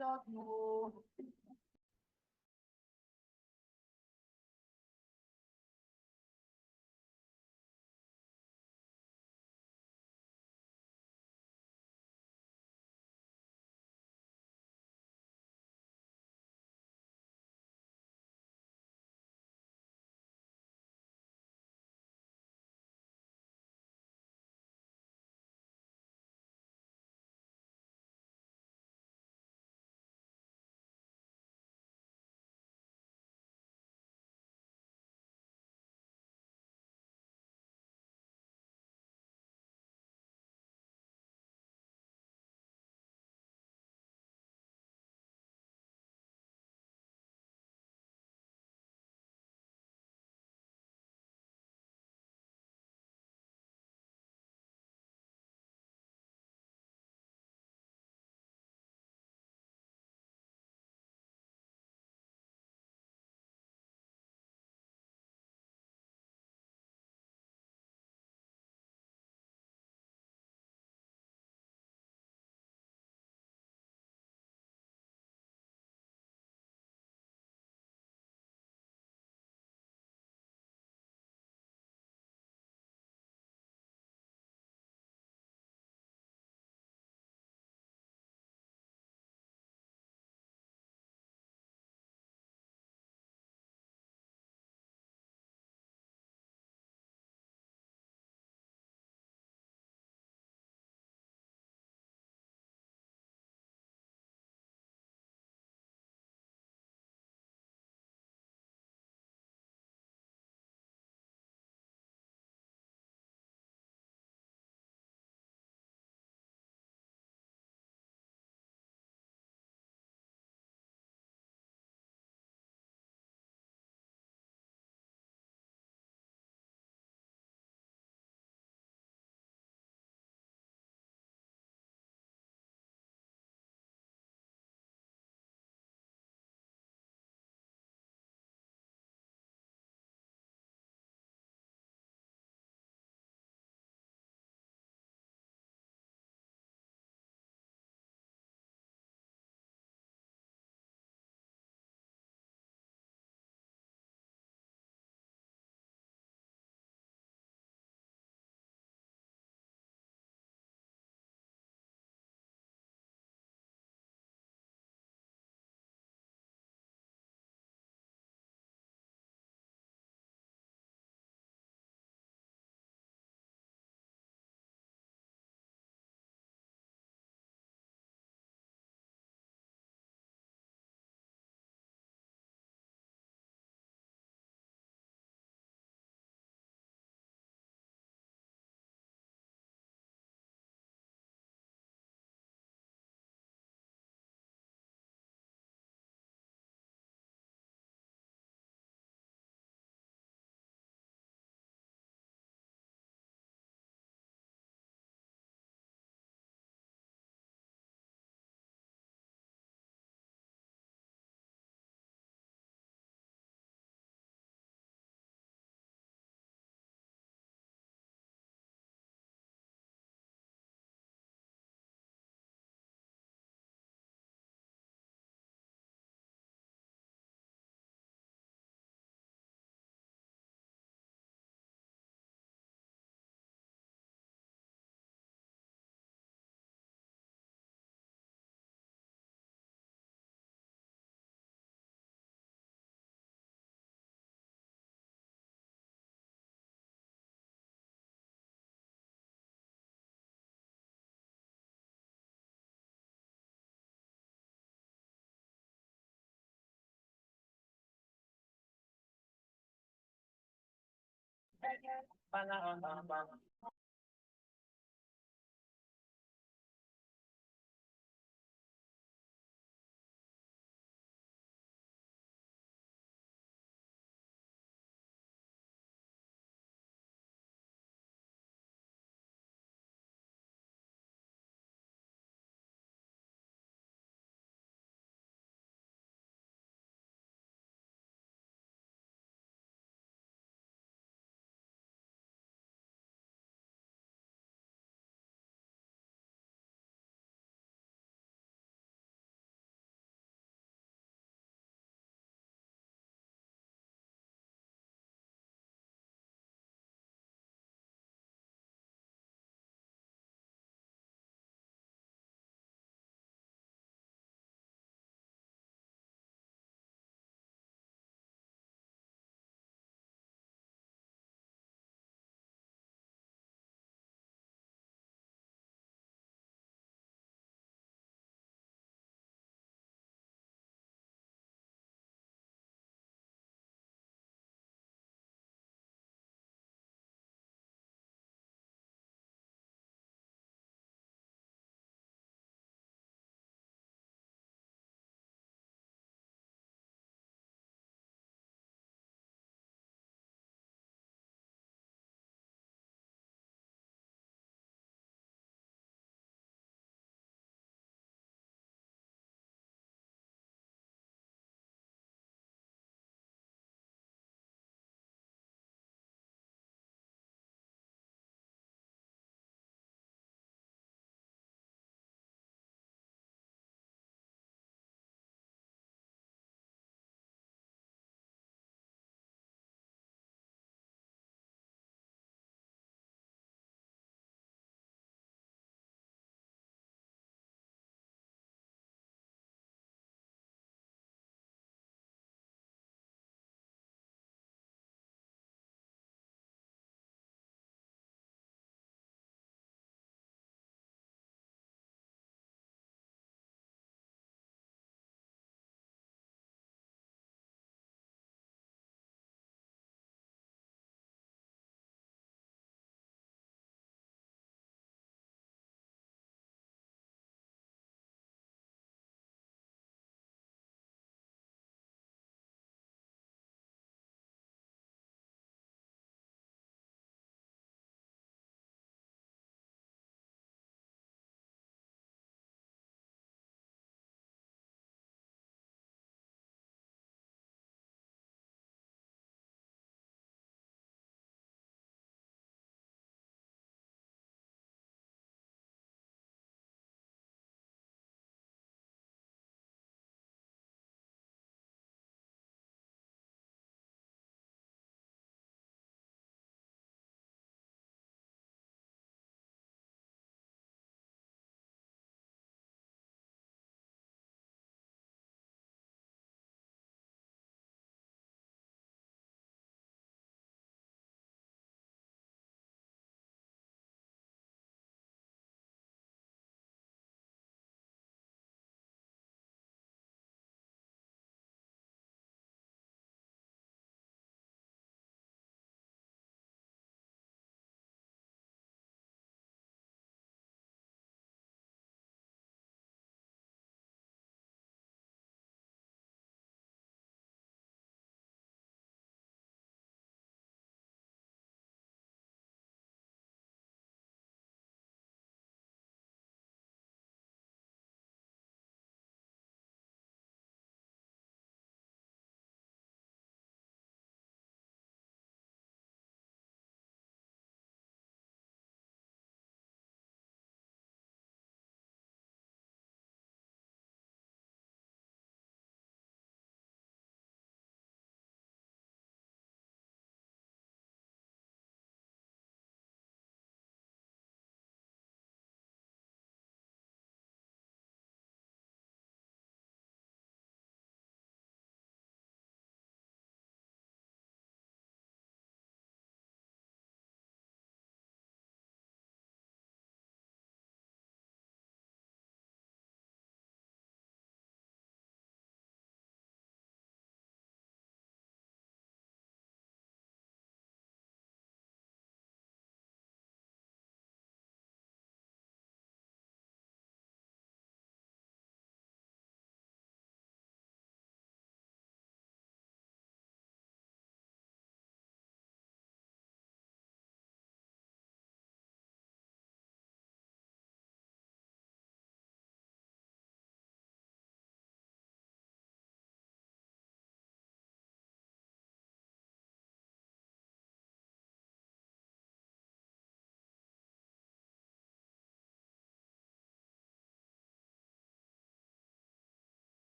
love you.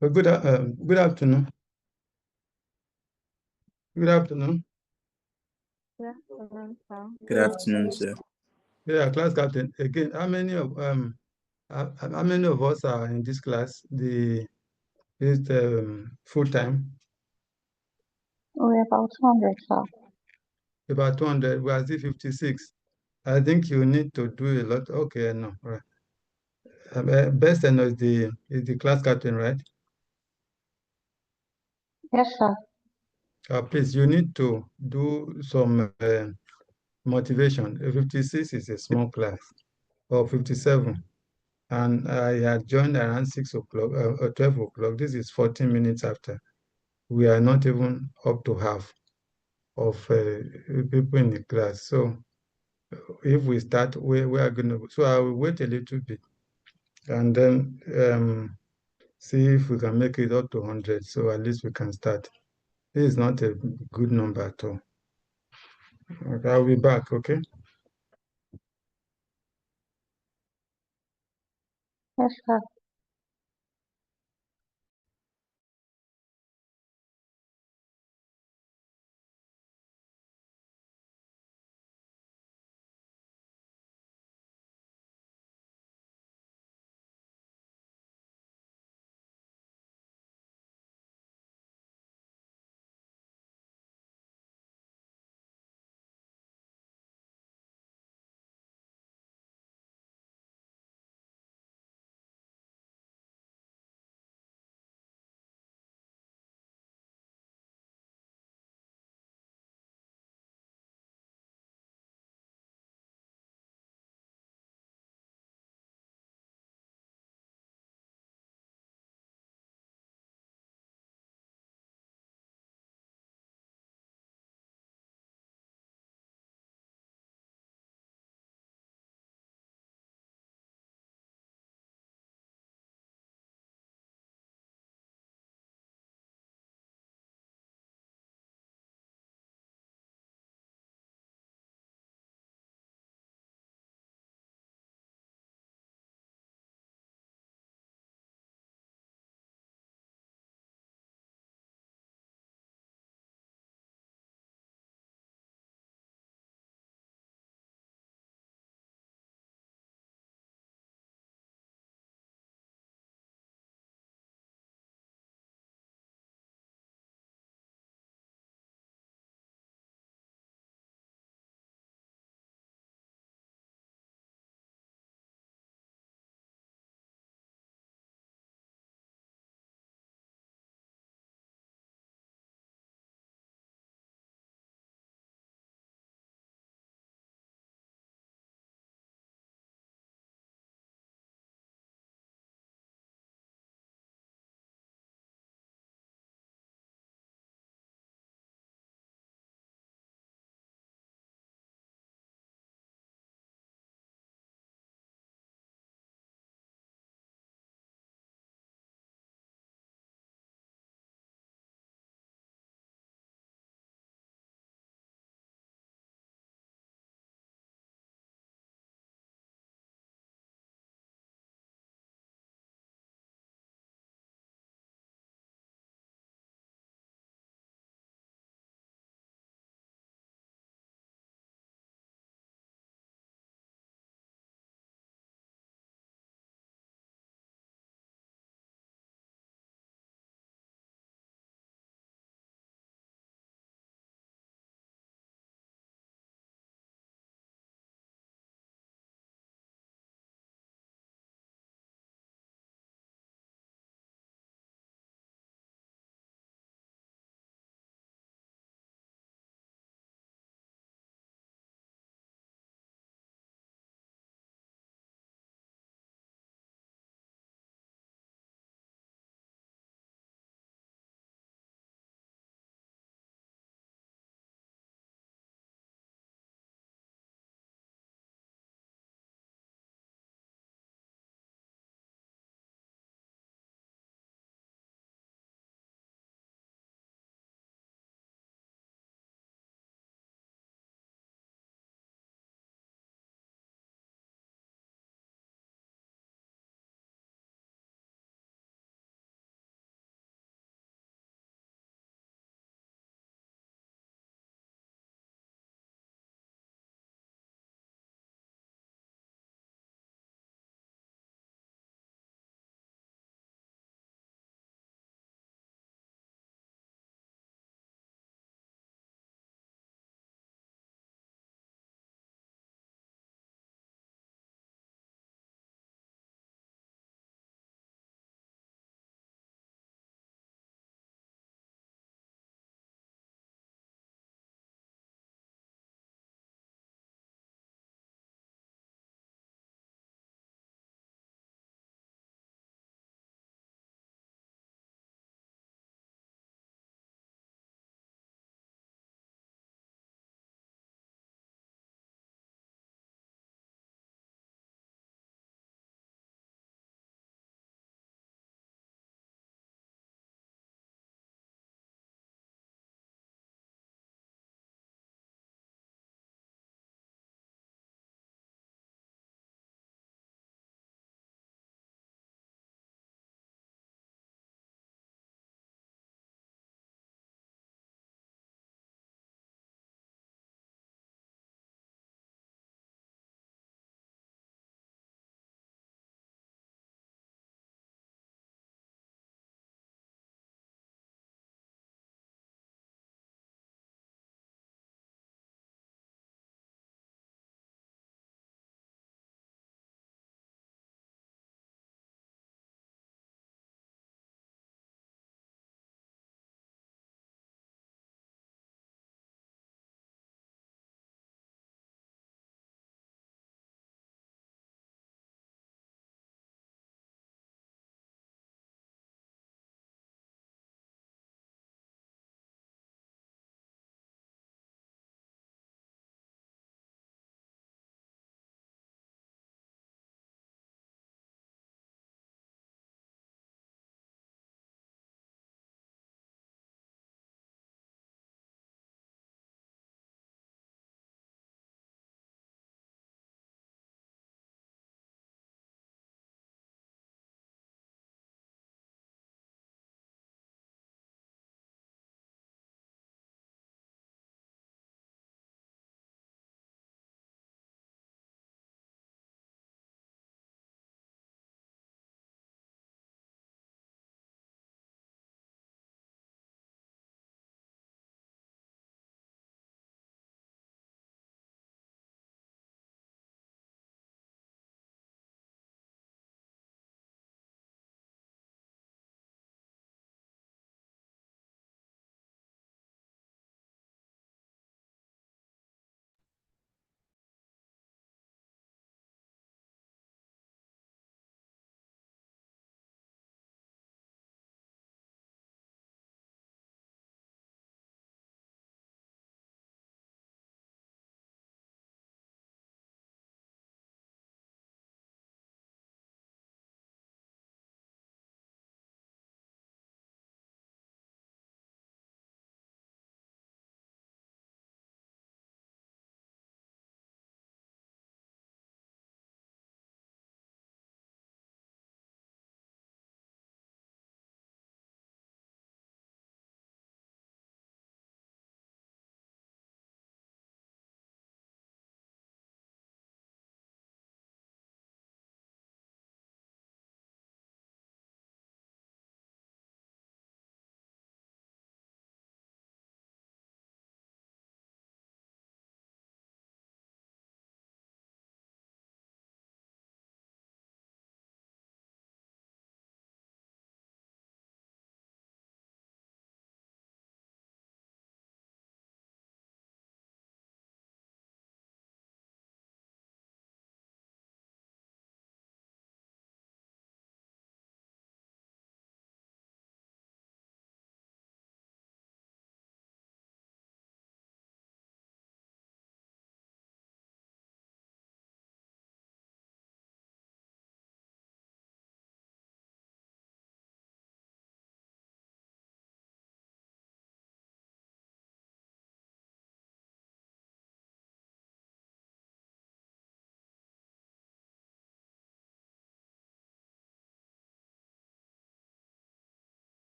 Good afternoon. Good afternoon. Yeah, sir. Good afternoon, sir. Yeah, class captain. Again, how many of us are in this class? The is full time. We're about 200, sir. About 200. We are still 56. I think you need to do a lot. Okay, no, right. Best and is the class captain, right? Yes, sir. Please, you need to do some motivation. 56 is a small class, or 57. And I had joined around 6 o'clock, or 12 o'clock. This is 14 minutes after. We are not even up to half of people in the class. So if we start, we are going to, so I will wait a little bit and then see if we can make it up to 100. So at least we can start. This is not a good number at all. Okay, I'll be back, okay? Yes, sir.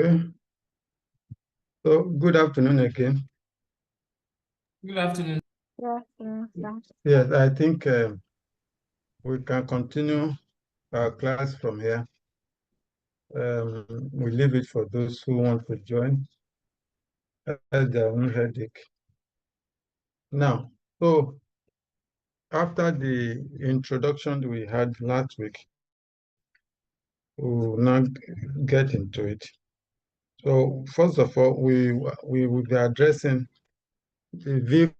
Okay. So good afternoon again. Good afternoon. Good afternoon, sir. Yes, I think we can continue our class from here. We leave it for those who want to join at their own headache. Now, so after the introduction we had last week, we will now get into it. So first of all, we will be addressing the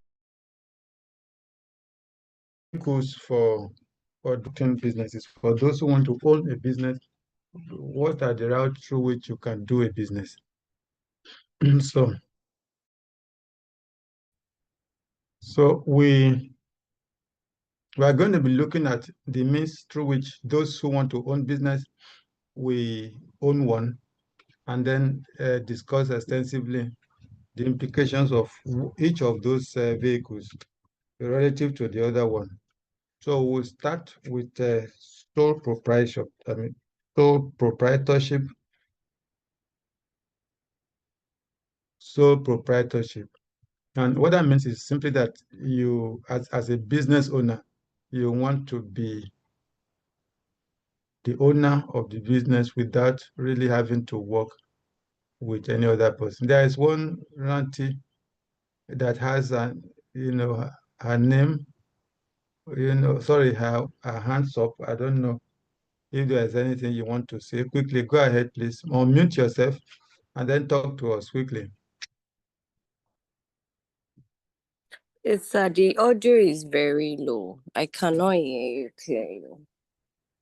vehicles for doing businesses. For those who want to own a business, what are the routes through which you can do a business? So we are going to be looking at the means through which those who want to own business, we own one, and then discuss extensively the implications of each of those vehicles relative to the other one. So we'll start with sole proprietorship. Sole proprietorship. Sole proprietorship. And what that means is simply that you, as a business owner, you want to be the owner of the business without really having to work with any other person. There is one auntie that has her name, sorry, her hands up. I don't know if there is anything you want to say. Quickly, go ahead, please. Unmute yourself and then talk to us quickly. It's the audio is very low. I cannot hear you clearly.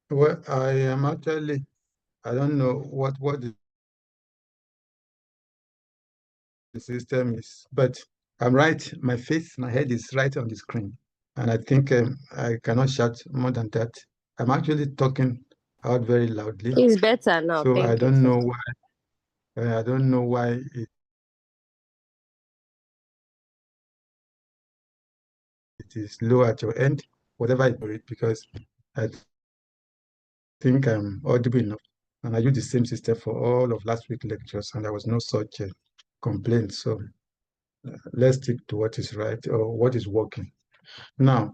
Well, I am actually, I don't know what the system is, but I'm right. My head is right on the screen. And I think I cannot shout more than that. I'm actually talking out very loudly. It's better now. So Thank I you. don't know why. I don't know why it is low at your end, whatever I do it, because I think I'm audible enough. And I use the same system for all of last week's lectures, and there was no such complaint. So let's stick to what is right or what is working. Now,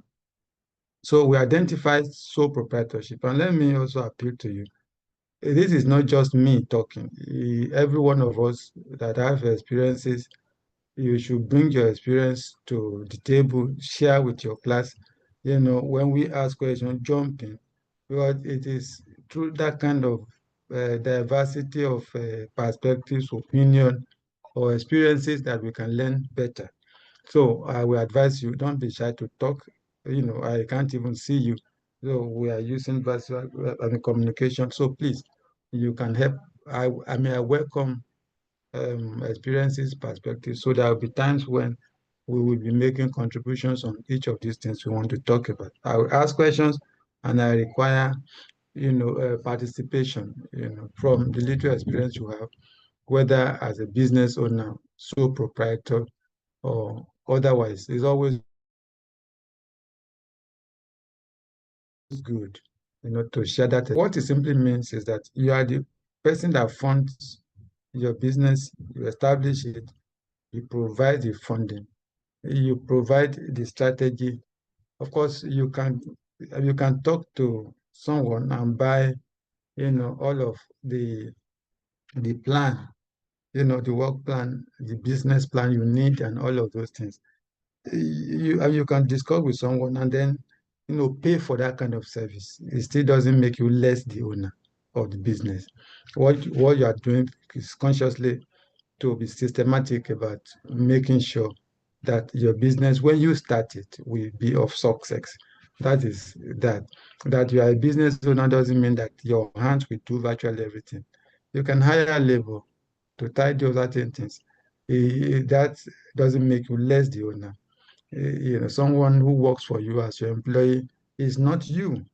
so we identified sole proprietorship, and let me also appeal to you. This is not just me talking. Every one of us that have experiences, you should bring your experience to the table, share with your class. When we ask questions, jump in, because it is through that kind of diversity of perspectives, opinion, or experiences that we can learn better. So I will advise you, don't be shy to talk. I can't even see you. So we are using virtual communication. So please, you can help. I welcome experiences, perspectives. So there will be times when we will be making contributions on each of these things we want to talk about. I will ask questions, and I require, participation, from the little experience you have, whether as a business owner, sole proprietor, or otherwise. It's always good, to share that. What it simply means is that you are the person that funds your business, you establish it, you provide the funding, you provide the strategy. Of course, you can talk to someone and buy, all of the plan, the work plan, the business plan you need, and all of those things. You can discuss with someone and then, pay for that kind of service. It still doesn't make you less the owner of the business. What you are doing is consciously to be systematic about making sure that your business, when you start it, will be of success. That is that you are a business owner doesn't mean that your hands will do virtually everything. You can hire labor to tidy other things. That doesn't make you less the owner. Someone who works for you as your employee is not you,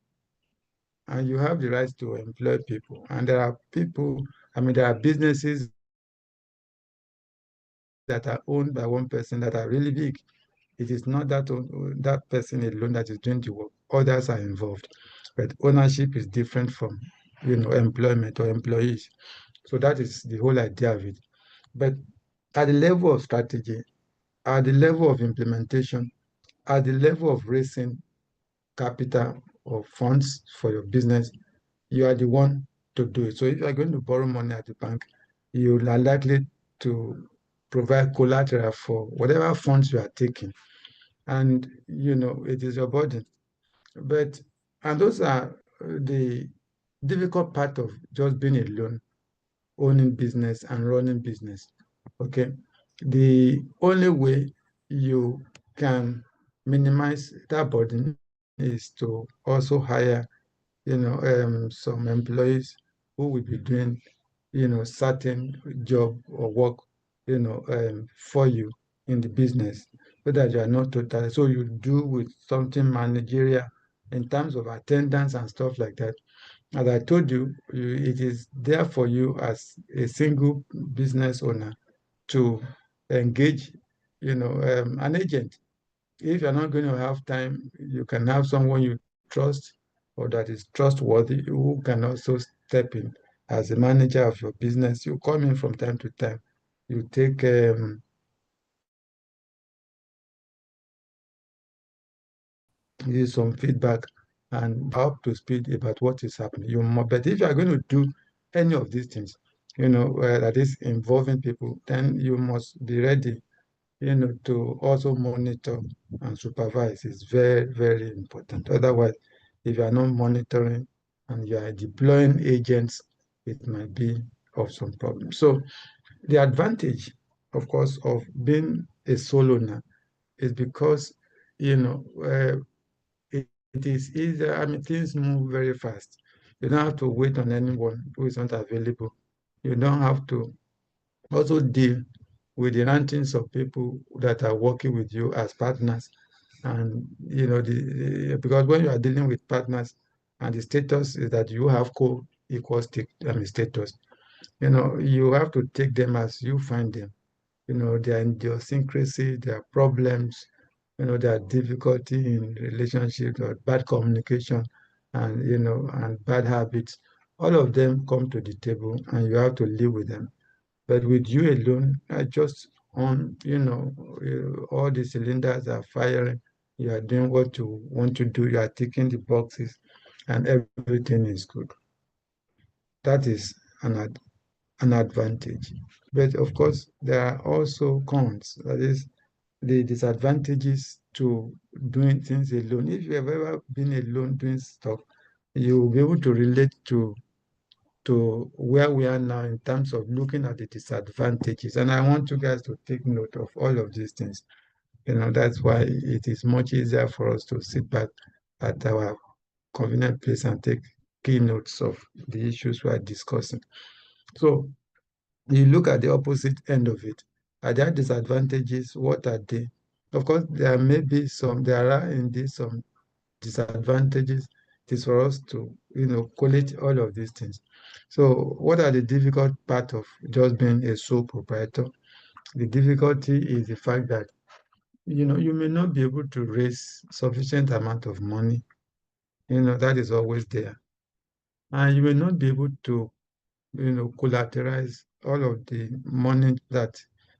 and you have the right to employ people. And there are there are businesses that are owned by one person that are really big. It is not that person alone that is doing the work. Others are involved, but ownership is different from employment or employees. So that is the whole idea of it. But at the level of strategy, at the level of implementation, at the level of raising capital or funds for your business, you are the one to do it. So if you are going to borrow money at the bank, you are likely to provide collateral for whatever funds you are taking. And, it is your burden. But, and those are the difficult part of just being alone, owning business and running business. Okay. The only way you can minimize that burden is to also hire, some employees who will be doing, certain job or work, for you in the business, so that you are not total. So you do with something managerial in terms of attendance and stuff like that. As I told you, it is there for you as a single business owner to engage, an agent. If you're not going to have time, you can have someone you trust or that is trustworthy who can also step in as a manager of your business. You come in from time to time. You take some feedback and up to speed about what is happening. But if you are going to do any of these things, that is involving people, then you must be ready, to also monitor and supervise. Is very, very important. Otherwise, if you are not monitoring and you are deploying agents, it might be of some problem. So the advantage, of course, of being a solo owner is because, it is easier. I mean, things move very fast. You don't have to wait on anyone who is not available. You don't have to also deal with the rantings of people that are working with you as partners. And, because when you are dealing with partners and the status is that you have co-equal status, you have to take them as you find them, their idiosyncrasy, their problems, their difficulty in relationships or bad communication and, and bad habits. All of them come to the table and you have to live with them. But with you alone, I just on, all the cylinders are firing. You are doing what you want to do. You are ticking the boxes and everything is good. That is an advantage. But of course, there are also cons. That is the disadvantages to doing things alone. If you have ever been alone doing stuff, you will be able to relate to where we are now in terms of looking at the disadvantages. And I want you guys to take note of all of these things. That's why it is much easier for us to sit back at our convenient place and take key notes of the issues we are discussing. So you look at the opposite end of it. Are there disadvantages? What are they? Of course, there are indeed some disadvantages. It is for us to, collate all of these things. So what are the difficult part of just being a sole proprietor? The difficulty is the fact that, you may not be able to raise sufficient amount of money. That is always there. And you may not be able to, collateralize all of the money that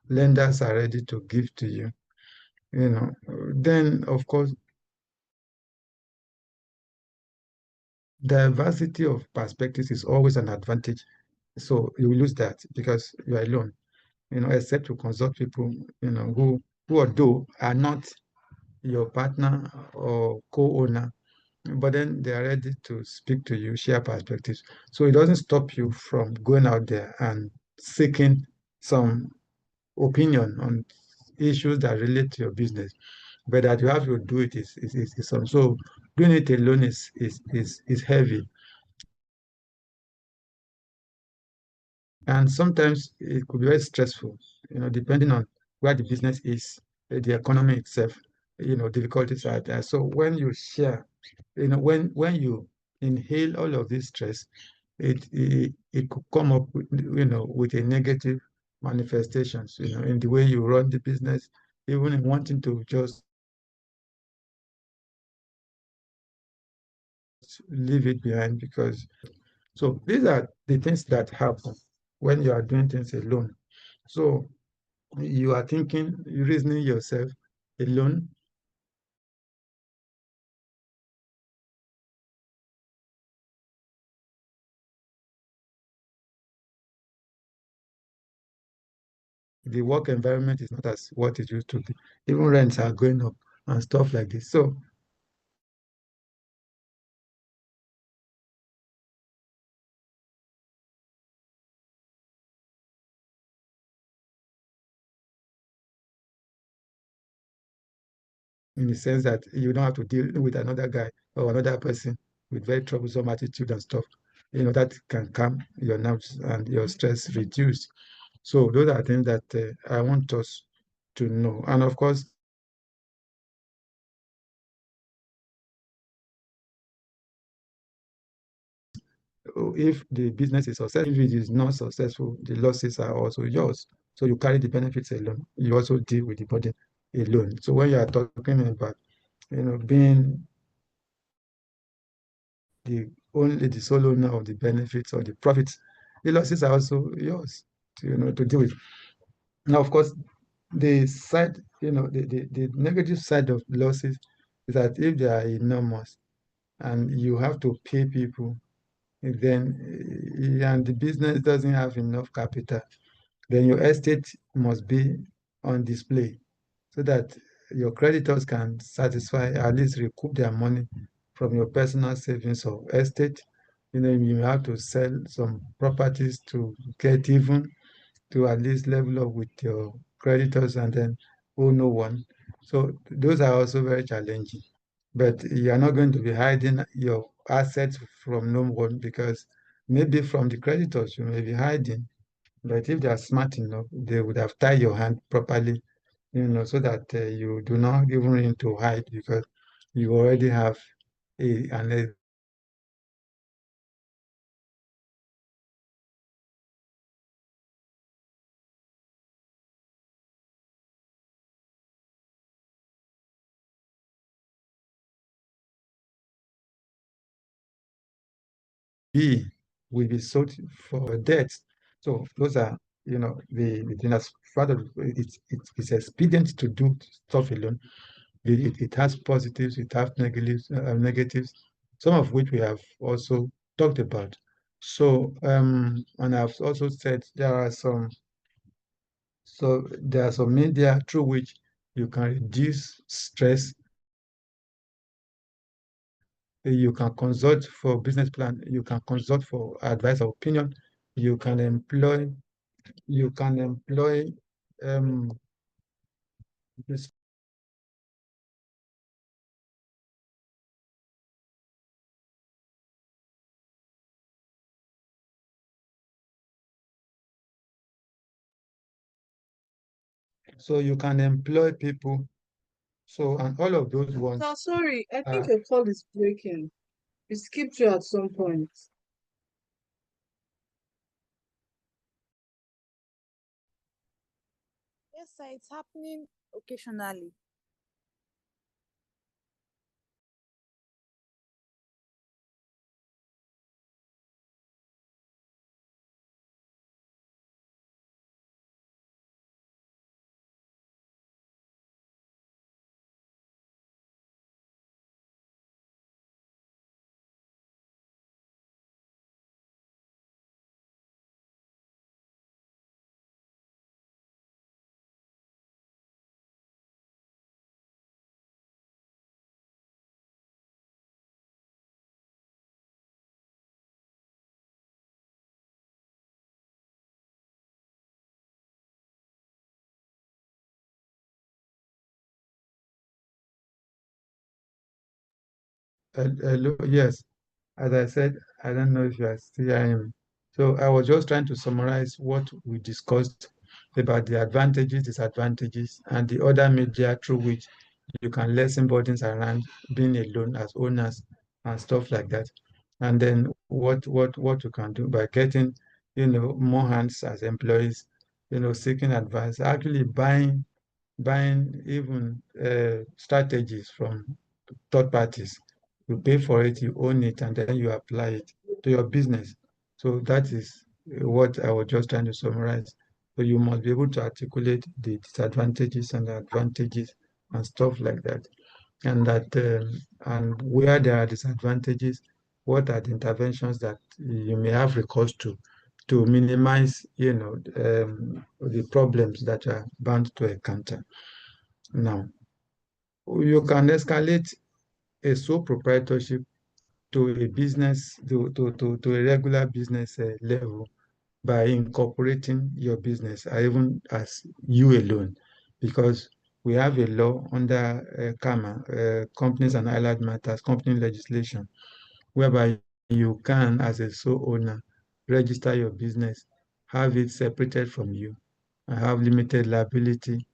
lenders are ready to give to you. Then of course, diversity of perspectives is always an advantage. So you will lose that because you are alone, except to consult people, who although are not your partner or co-owner, but then they are ready to speak to you, share perspectives. So it doesn't stop you from going out there and seeking some opinion on issues that relate to your business. But that you have to do it is some. So doing it alone is heavy. And sometimes it could be very stressful, depending on where the business is, the economy itself, difficulties are there. So when you share, when you inhale all of this stress, it could come up with a negative manifestations, in the way you run the business, even in wanting to just leave it behind because so these are the things that happen. when you are doing things alone. So you are thinking, reasoning yourself alone. The work environment is not as what it used to be. Even rents are going up and stuff like this. So in the sense that you don't have to deal with another guy or another person with very troublesome attitude and stuff. That can calm your nerves and your stress reduced. So those are things that I want us to know. And of course, if the business is successful, if it is not successful, the losses are also yours. So you carry the benefits alone. You also deal with the burden alone. So when you are talking about, being the sole owner of the benefits or the profits, the losses are also yours to deal with. Now, of course, the side, the negative side of losses is that if they are enormous and you have to pay people, then and the business doesn't have enough capital, then your estate must be on display so that your creditors can satisfy, at least recoup their money from your personal savings or estate. You have to sell some properties to get even, to at least level up with your creditors and then owe no one. So those are also very challenging. But you are not going to be hiding your assets from no one, because maybe from the creditors you may be hiding, but if they are smart enough, they would have tied your hand properly, so that you do not even need to hide, because you already have an B will be sold for debt. So those are, the thing as far as it's expedient to do stuff alone. It has positives, it has negatives, some of which we have also talked about. So, and I've also said there are some media through which you can reduce stress. You can consult for business plan, you can consult for advice or opinion, you can employ, you can employ um, this. So you can employ people. So, and all of those ones So sorry, I think are your call is breaking. We skipped you at some point. Yes, sir, it's happening occasionally. hello, yes. As I said, I don't know if you are still hearing me. So I was just trying to summarize what we discussed about the advantages, disadvantages, and the other media through which you can lessen burdens around being alone as owners and stuff like that. And then what you can do by getting, more hands as employees, seeking advice, actually buying even strategies from third parties. You pay for it, you own it, and then you apply it to your business. So that is what I was just trying to summarize. So you must be able to articulate the disadvantages and the advantages and stuff like that. And that and where there are disadvantages, what are the interventions that you may have recourse to minimize, the problems that are bound to encounter. Now, you can escalate a sole proprietorship to a business, to a regular business level by incorporating your business, or even as you alone, because we have a law under CAMA, Companies and Allied Matters, company legislation, whereby you can, as a sole owner, register your business, have it separated from you, and have limited liability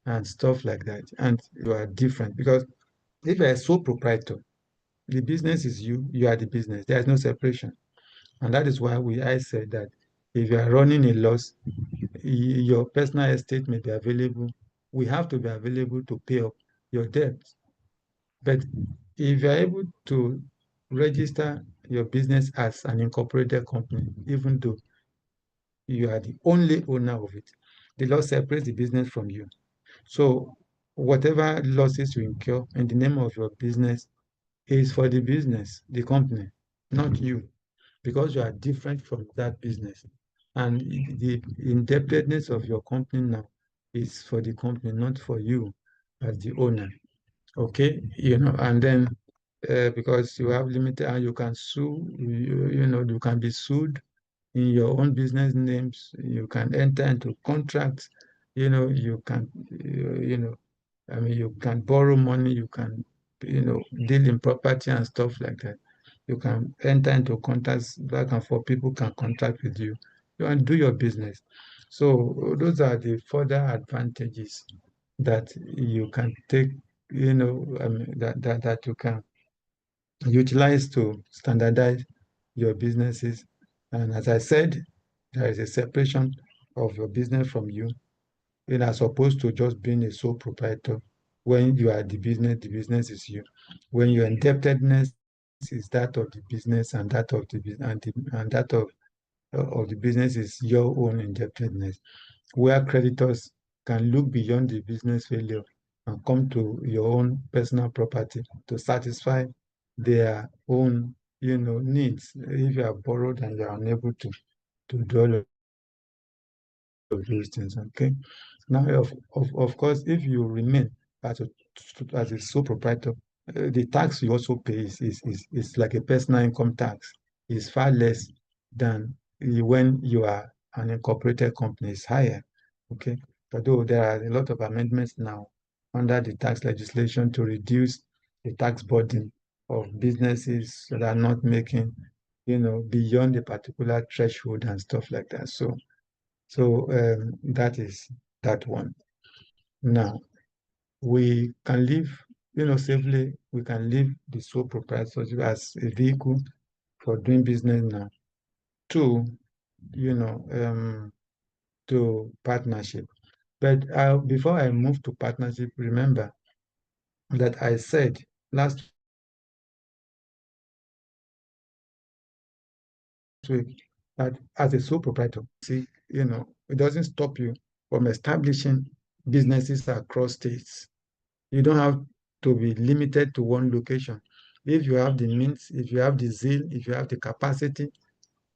and stuff like that. And you are different because if you're a sole proprietor, the business is you, you are the business. There is no separation. And that is why I said that if you are running a loss, your personal estate may be available. We have to be available to pay up your debt. But if you are able to register your business as an incorporated company, even though you are the only owner of it, the law separates the business from you. So whatever losses you incur in the name of your business is for the business, the company, not you, because you are different from that business. And the indebtedness of your company now is for the company, not for you as the owner. Okay, and then because you have limited, and you can sue, you can be sued in your own business names. You can enter into contracts. You can, I mean, you can borrow money. You can, deal in property and stuff like that. You can enter into contracts back and forth. People can contract with you. You can do your business. So those are the further advantages that you can take, I mean, that you can utilize to standardize your businesses. And as I said, there is a separation of your business from you, as opposed to just being a sole proprietor. When you are the business is you. When your indebtedness is that of the business, and that of the and that of the business is your own indebtedness, where creditors can look beyond the business failure and come to your own personal property to satisfy their own, needs. If you have borrowed and you are unable to do all of those things, okay? Now, of course, if you remain as a sole proprietor, the tax you also pay is like a personal income tax. It's far less than when you are an incorporated company. It's higher, okay? Although there are a lot of amendments now under the tax legislation to reduce the tax burden of businesses that are not making, beyond a particular threshold and stuff like that. So that is that one. Now, we can live, safely. We can leave the sole proprietorship as a vehicle for doing business now to, to partnership. But before I move to partnership, remember that I said last week that as a sole proprietor, see, it doesn't stop you from establishing businesses across states. You don't have to be limited to one location. If you have the means, if you have the zeal, if you have the capacity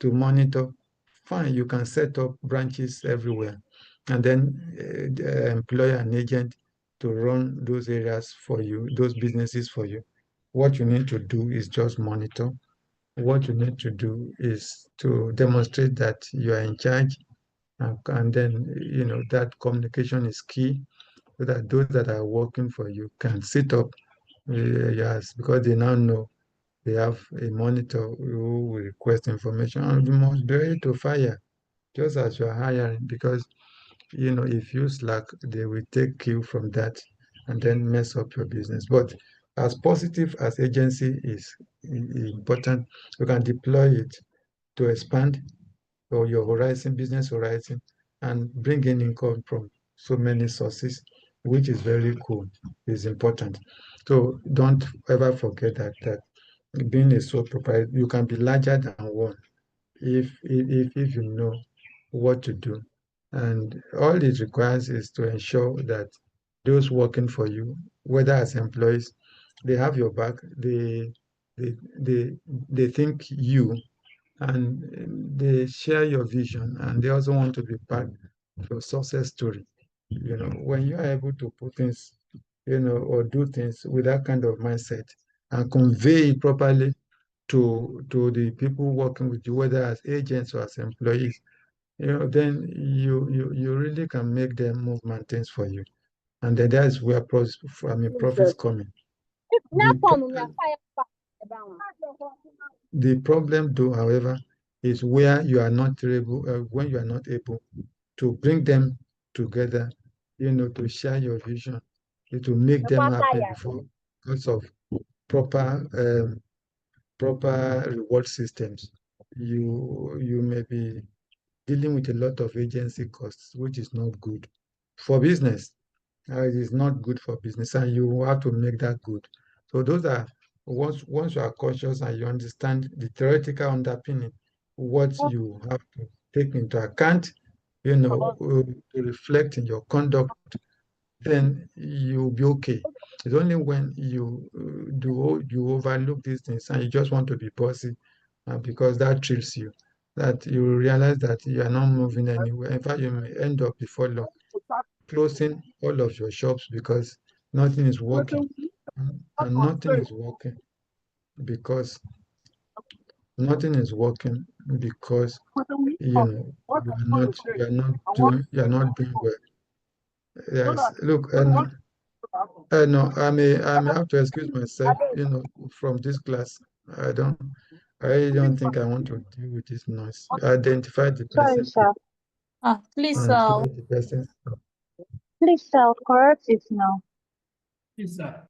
to monitor, fine, you can set up branches everywhere and then employ an agent to run those areas for you, those businesses for you. What you need to do is just monitor. What you need to do is to demonstrate that you are in charge, and then, that communication is key so that those that are working for you can sit up, yes, because they now know they have a monitor who will request information, and you must be ready to fire just as you are hiring, because if you slack, they will take you from that and then mess up your business. But as positive as agency is important, you can deploy it to expand your horizon, business horizon, and bring in income from so many sources, which is very cool, is important. So don't ever forget that being a sole proprietor, you can be larger than one if you know what to do. And all it requires is to ensure that those working for you, whether as employees, they have your back, they they they think you, and they share your vision, and they also want to be part of your success story. When you are able to put things, or do things with that kind of mindset and convey it properly to the people working with you, whether as agents or as employees, then you really can make them move mountains for you. And then that's where profits come in. The problem, though, however, is where you are not able, when you are not able to bring them together, to share your vision, to make them happy because of proper reward systems. You may be dealing with a lot of agency costs, which is not good for business. It is not good for business, and you have to make that good. So those are once you are cautious and you understand the theoretical underpinning, what you have to take into account, to reflect in your conduct, then you'll be okay. It's only when you overlook these things and you just want to be bossy, because that thrills you, that you realize that you are not moving anywhere. In fact, you may end up before long closing all of your shops because nothing is working. And nothing is working because you are not doing well. Yes, look, no, I may have to excuse myself, from this class. I don't I really don't think I want to deal with this noise. Identify the Sorry, person sir. Please, and clear the person. please, sir, correct it now. Yes, sir.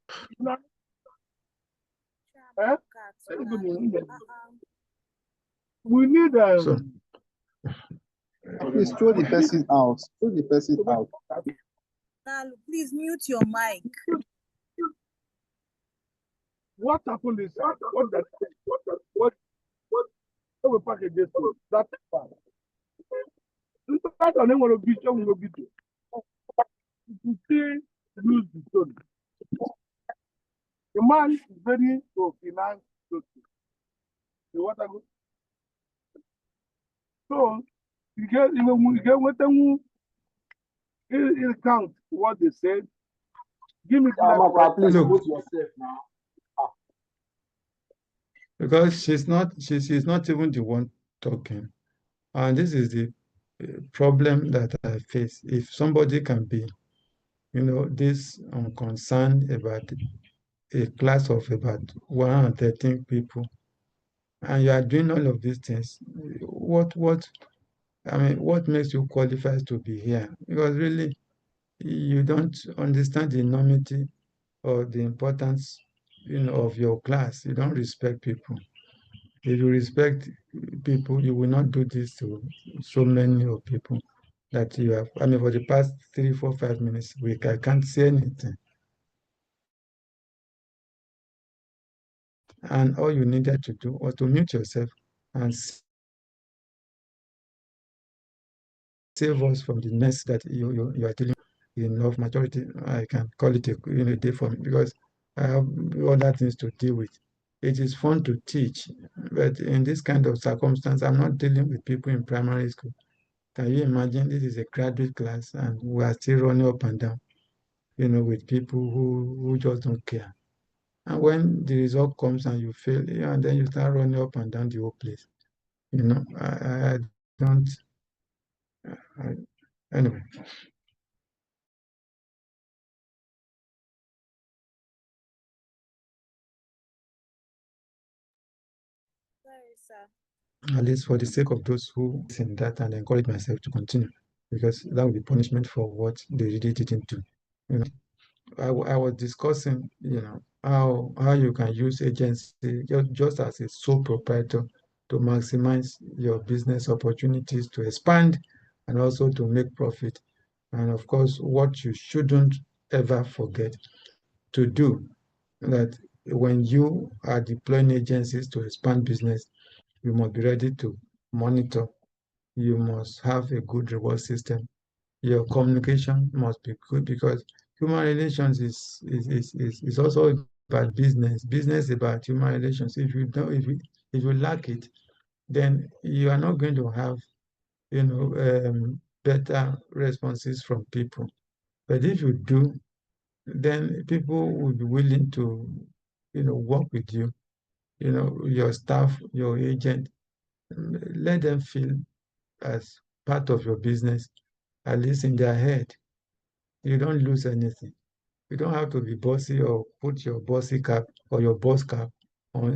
We need So please throw the person out. Throw the person out. Nalu, please mute your mic. What happened is what we package this to that part. That on them want to beat you, will beat you. You still lose the story. The man is ready to finance those things. You want to go? So you get what them it count what they said. Give me please put yourself now. Because she's not even the one talking. And this is the problem that I face. If somebody can be, this unconcerned about a class of about 113 people, and you are doing all of these things, what makes you qualified to be here? Because really, you don't understand the enormity or the importance, of your class. You don't respect people. If you respect people, you will not do this to so many of people that you have. For the past 3, 4, 5 minutes, I can't say anything. And all you needed to do was to mute yourself and save us from the mess that you are dealing with. Enough majority, I can call it a day for me, because I have other things to deal with. It is fun to teach, but in this kind of circumstance, I'm not dealing with people in primary school. Can you imagine? This is a graduate class and we are still running up and down, with people who just don't care. And when the result comes and you fail, and then you start running up and down the whole place. I don't, anyway. Sorry, sir. At least for the sake of those who listen that, and encourage myself to continue, because that would be punishment for what they really didn't do. I was discussing, how you can use agency just as a sole proprietor to maximize your business opportunities, to expand, and also to make profit. And of course, what you shouldn't ever forget to do, that when you are deploying agencies to expand business, you must be ready to monitor. You must have a good reward system. Your communication must be good because human relations is also about business. Business is about human relations. If you don't, if you lack it, then you are not going to have, better responses from people. But if you do, then people will be willing to, work with you. Your staff, your agent, let them feel as part of your business, at least in their head. You don't lose anything. You don't have to be bossy or put your bossy cap or your boss cap on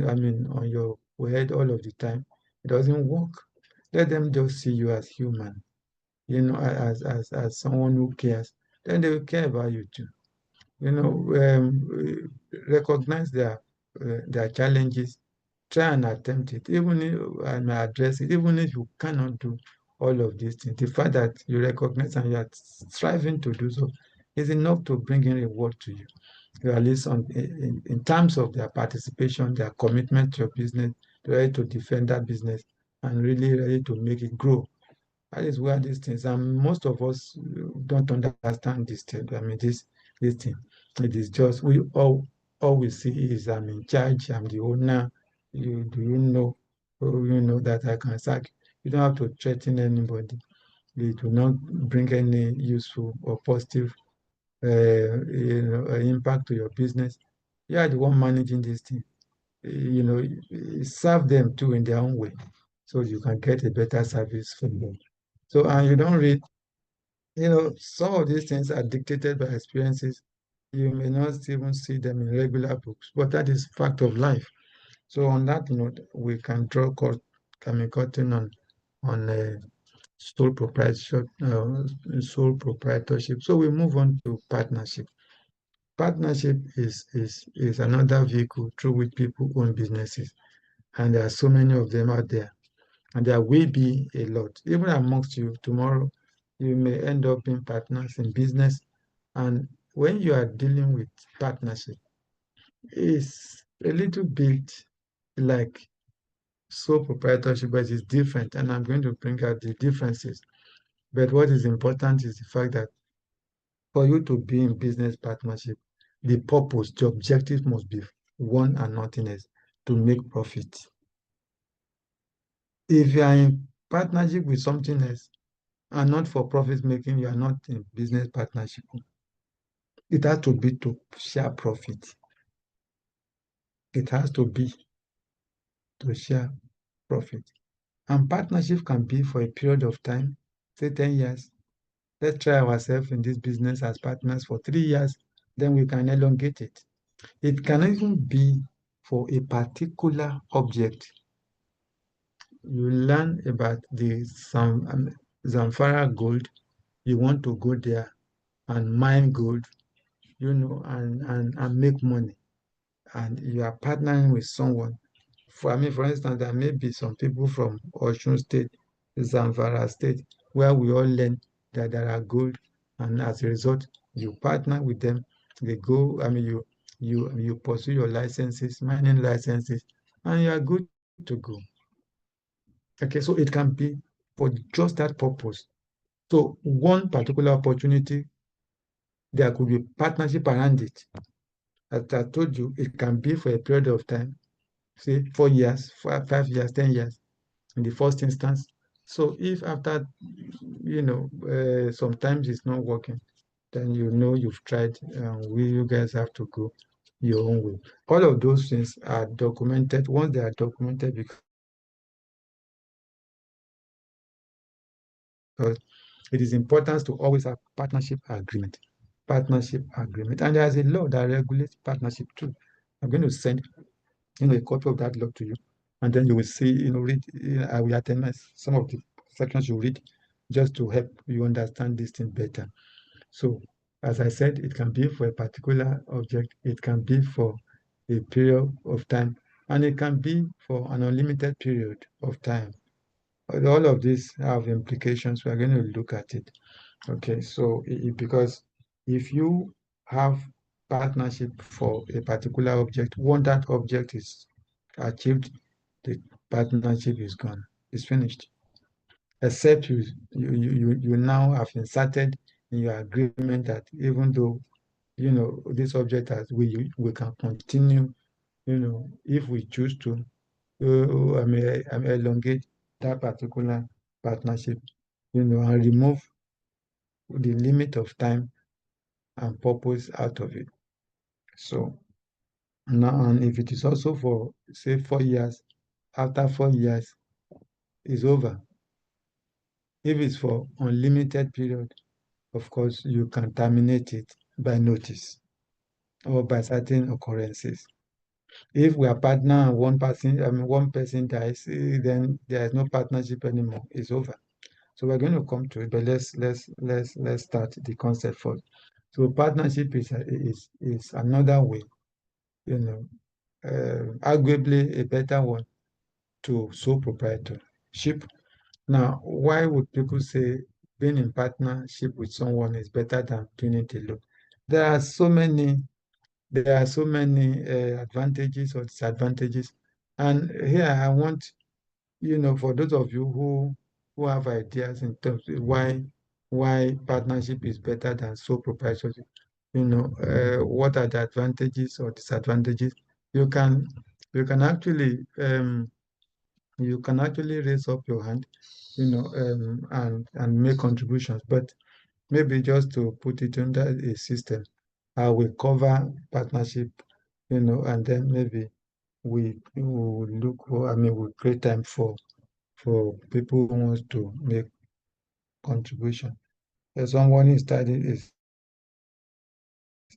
your head all of the time. It doesn't work. Let them just see you as human, as someone who cares. Then they will care about you too. Recognize their challenges, try and attempt it, even if and address it, even if you cannot do all of these things. The fact that you recognize and you are striving to do so is enough to bring in reward to you. At least in terms of their participation, their commitment to your business, ready to defend that business, and really ready to make it grow. That is where these things, and most of us don't understand this thing. This thing. It is just all we see is I'm in charge, I'm the owner. Do you know? Oh, you know that I can sack. You don't have to threaten anybody. It will not bring any useful or positive impact to your business. You are the one managing this thing. Serve them too in their own way, so you can get a better service from them. So, and you don't read, some of these things are dictated by experiences. You may not even see them in regular books, but that is fact of life. So, on that note, we can draw curtain on sole proprietorship. So we move on to partnership. Partnership is another vehicle through which people own businesses, and there are so many of them out there. And there will be a lot. Even amongst you, tomorrow, you may end up being partners in business. And when you are dealing with partnership, it's a little bit like sole proprietorship, but it's different. And I'm going to bring out the differences. But what is important is the fact that for you to be in business partnership, the purpose, the objective must be one and nothing else, to make profit. If you are in partnership with something else and not for profit making, you are not in business partnership. It has to be to share profit. It has to be to share profit. And partnership can be for a period of time, say 10 years. Let's try ourselves in this business as partners for 3 years, then we can elongate it. It can even be for a particular object. You learn about the Zamfara gold, you want to go there and mine gold, and make money. And you are partnering with someone. For instance, there may be some people from Osun State, Zamfara State, where we all learn that there are gold, and as a result, you partner with them. They go, you pursue your licenses, mining licenses, and you are good to go. Okay, so it can be for just that purpose. So one particular opportunity, there could be partnership around it. As I told you, it can be for a period of time, say 4 years, 5 years, 10 years in the first instance. So if after, sometimes it's not working, then you've tried, you guys have to go your own way. All of those things are documented. Once they are documented, because it is important to always have partnership agreement. And there's a law that regulates partnership too. I'm going to send a copy of that law to you, and then you will see, read. I will attend some of the sections you read, just to help you understand this thing better. So, as I said, it can be for a particular object, it can be for a period of time, and it can be for an unlimited period of time. All of these have implications. We are going to look at it. Okay, so because if you have partnership for a particular object. Once that object is achieved, the partnership is gone. It's finished. Except you now have inserted in your agreement that even though this object has we can continue, if we choose to, I may elongate that particular partnership, and remove the limit of time and purpose out of it. So now, and if it is also for say 4 years, after 4 years, it's over. If it's for unlimited period, of course, you can terminate it by notice or by certain occurrences. If we are partner and one person dies, then there is no partnership anymore. It's over. So we're going to come to it, but let's start the concept first. So partnership is another way, arguably a better one to sole proprietorship. Now, why would people say being in partnership with someone is better than doing it alone? There are so many advantages or disadvantages, and here I want, for those of you who have ideas in terms of why partnership is better than sole proprietorship, what are the advantages or disadvantages? You can actually raise up your hand, and make contributions. But maybe just to put it under a system, I will cover partnership, and then maybe we will look for, we'll create time for people who wants to make contribution. If someone is studying,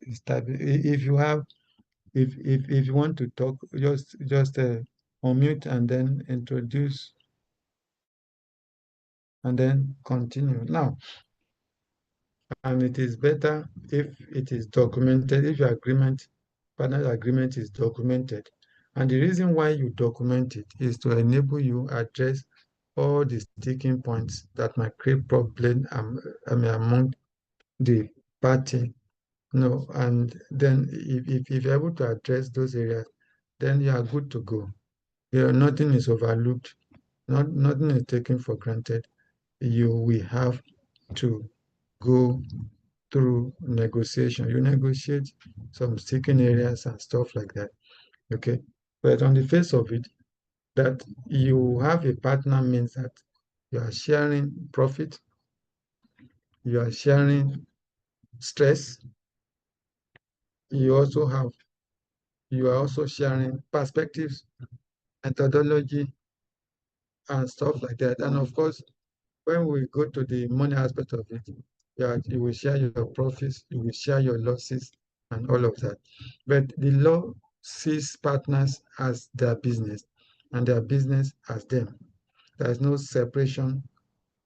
if you want to talk, just unmute and then introduce and then continue. Now, and it is better if it is documented, if your partner agreement is documented. And the reason why you document it is to enable you address all the sticking points that might create problem among the party. And then if you're able to address those areas, then you are good to go. Nothing is overlooked, nothing is taken for granted. You will have to go through negotiation. You negotiate some sticking areas and stuff like that. Okay. But on the face of it, that you have a partner means that you are sharing profit, you are sharing stress, you are also sharing perspectives, methodology, and stuff like that. And of course, when we go to the money aspect of it, you will share your profits, you will share your losses, and all of that. But the law sees partners as their business and their business as them. There is no separation,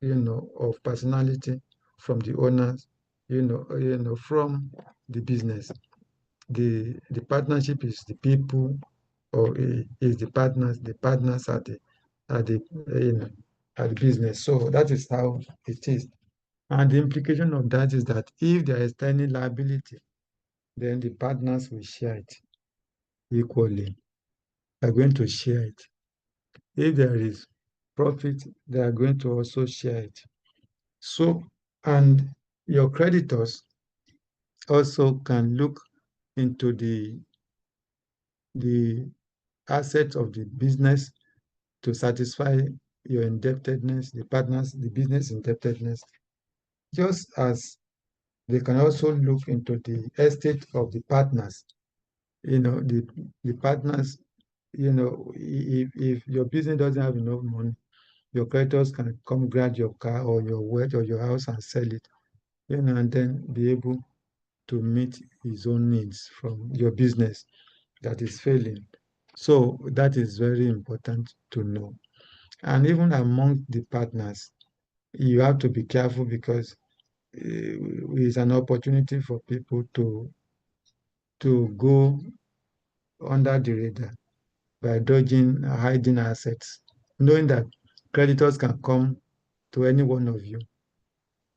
of personality from the owners, from the business. The partnership is the people, or is the partners. The partners are the business. So that is how it is. And the implication of that is that if there is any liability, then the partners will share it equally. They are going to share it. If there is profit, they are going to also share it. So, and your creditors also can look into the assets of the business to satisfy your indebtedness, the business indebtedness, just as they can also look into the estate of the partners. The partners, if your business doesn't have enough money, your creditors can come grab your car or your watch or your house and sell it, and then be able to meet his own needs from your business that is failing. So that is very important to know. And even among the partners, you have to be careful because it's an opportunity for people to go under the radar by hiding assets, knowing that creditors can come to any one of you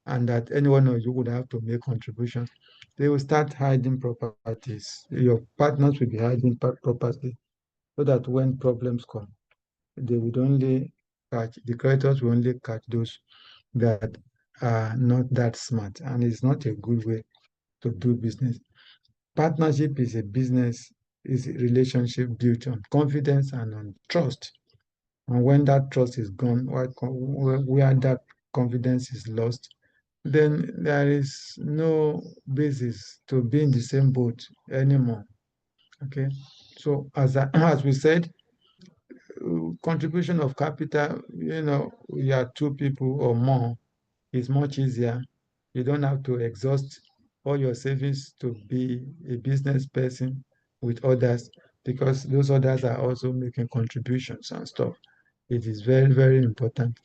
and that any one of you would have to make contributions. they will start hiding properties. Your partners will be hiding property so that when problems come, they would only catch, the creditors will only catch those that are not that smart. And it's not a good way to do business. Partnership is a business, is a relationship built on confidence and on trust. And when that trust is gone, where that confidence is lost, then there is no basis to be in the same boat anymore. Okay, so as we said, contribution of capital, we are two people or more, is much easier. You don't have to exhaust all your savings to be a business person with others, because those others are also making contributions and stuff. It is very, very important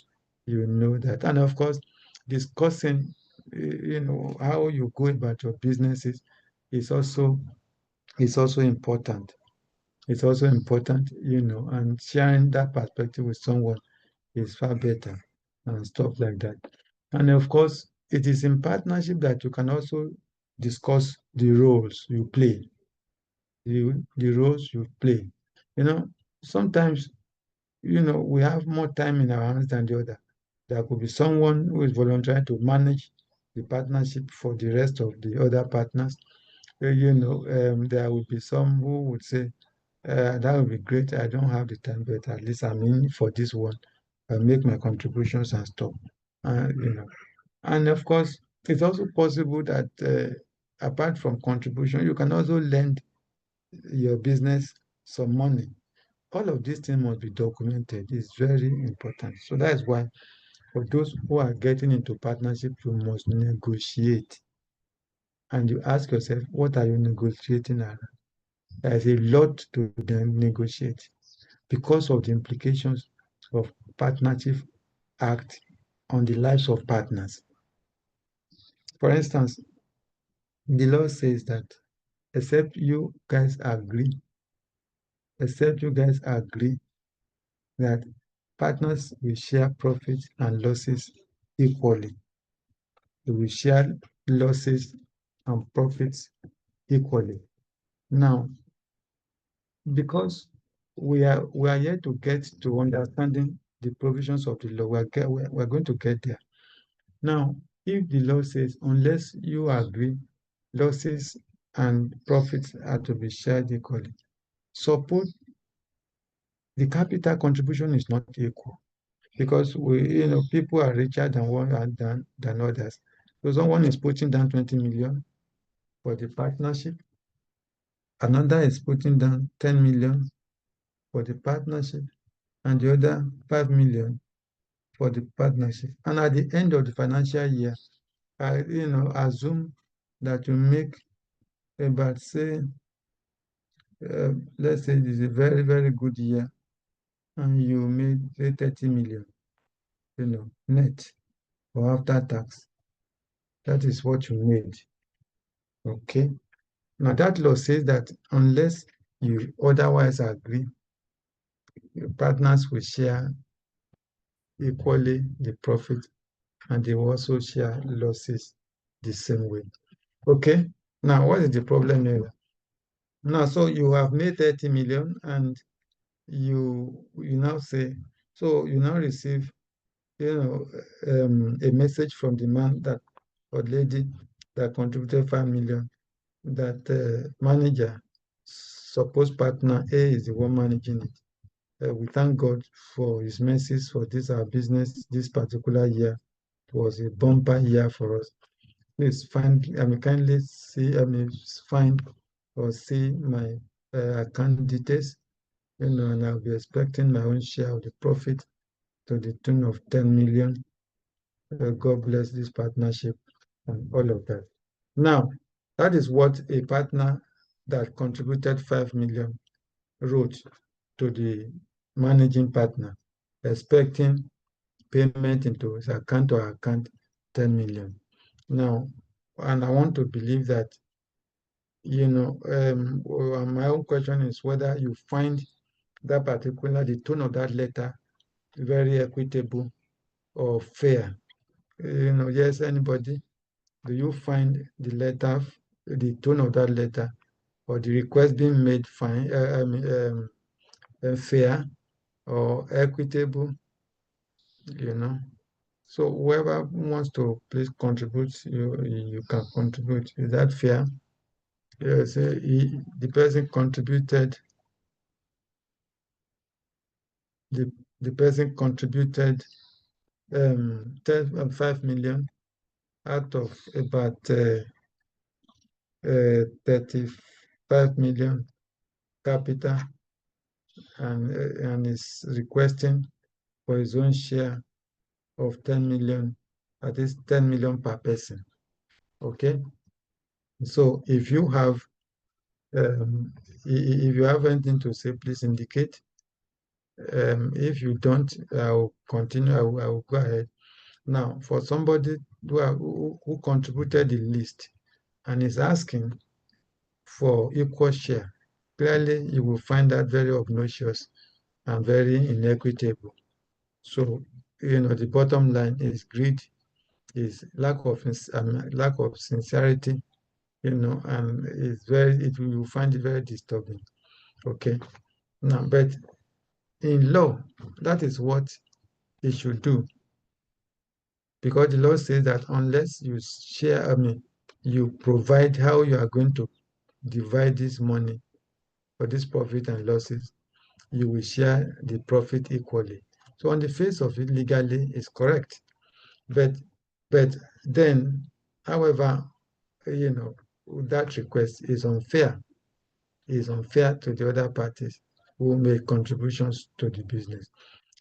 you know that. And of course, discussing, how you go about your businesses is also important. It's also important, and sharing that perspective with someone is far better and stuff like that. And of course, it is in partnership that you can also discuss the roles you play, the roles you play. Sometimes, we have more time in our hands than the other. There could be someone who is volunteering to manage the partnership for the rest of the other partners. There will be some who would say, that would be great. I don't have the time, but at least I'm in for this one. I make my contributions and stuff. And of course, it's also possible that apart from contribution, you can also lend your business some money. All of these things must be documented. It's very important. So that's why for those who are getting into partnership, you must negotiate. And you ask yourself, what are you negotiating around? There's a lot to negotiate because of the implications of Partnership Act on the lives of partners. For instance, the law says that except you guys agree that partners will share profits and losses equally. They will share losses and profits equally. Now, because we are yet to get to understanding the provisions of the law, we're going to get there. Now, if the law says unless you agree, losses and profits are to be shared equally, suppose the capital contribution is not equal, because people are richer than than others. So someone is putting down 20 million for the partnership, another is putting down 10 million for the partnership, and the other 5 million for the partnership. And at the end of the financial year, I assume that you make about, say, let's say it is a very, very good year, and you made, say, 30 million, net or after tax. That is what you made. Okay. Now that law says that unless you otherwise agree, your partners will share equally the profit, and they will also share losses the same way. Okay. Now, what is the problem here? Now, so you have made 30 million, and you now say, so you now receive, a message from the man that or lady that contributed 5 million, that manager, suppose partner A is the one managing it. We thank God for his mercies for this our business this particular year. It was a bumper year for us. Please kindly find or see my account details, and I'll be expecting my own share of the profit to the tune of 10 million. God bless this partnership and all of that. Now, that is what a partner that contributed 5 million wrote to the managing partner, expecting payment into his account or account 10 million. Now, and I want to believe that, my own question is whether you find the tone of that letter very equitable or fair. Yes, anybody? Do you find the letter the tone of that letter or the request being made fine, fair or equitable, you know. So whoever wants to please contribute, you can contribute. Is that fair? Yes, the person contributed. The person contributed 5 million out of about 35 million capital, and is requesting for his own share of 10 million, at least 10 million per person. Okay, so if you have anything to say, please indicate. If you don't, I'll continue. I will go ahead. Now, for somebody who contributed the least and is asking for equal share, clearly you will find that very obnoxious and very inequitable. So, the bottom line is greed, is lack of sincerity, and you will find it very disturbing. Okay. Now, but in law, that is what it should do. Because the law says that unless you share, you provide how you are going to divide this money or this profit and losses, you will share the profit equally. So on the face of it, legally, it's correct. But then, however, that request is unfair. Is unfair to the other parties who make contributions to the business.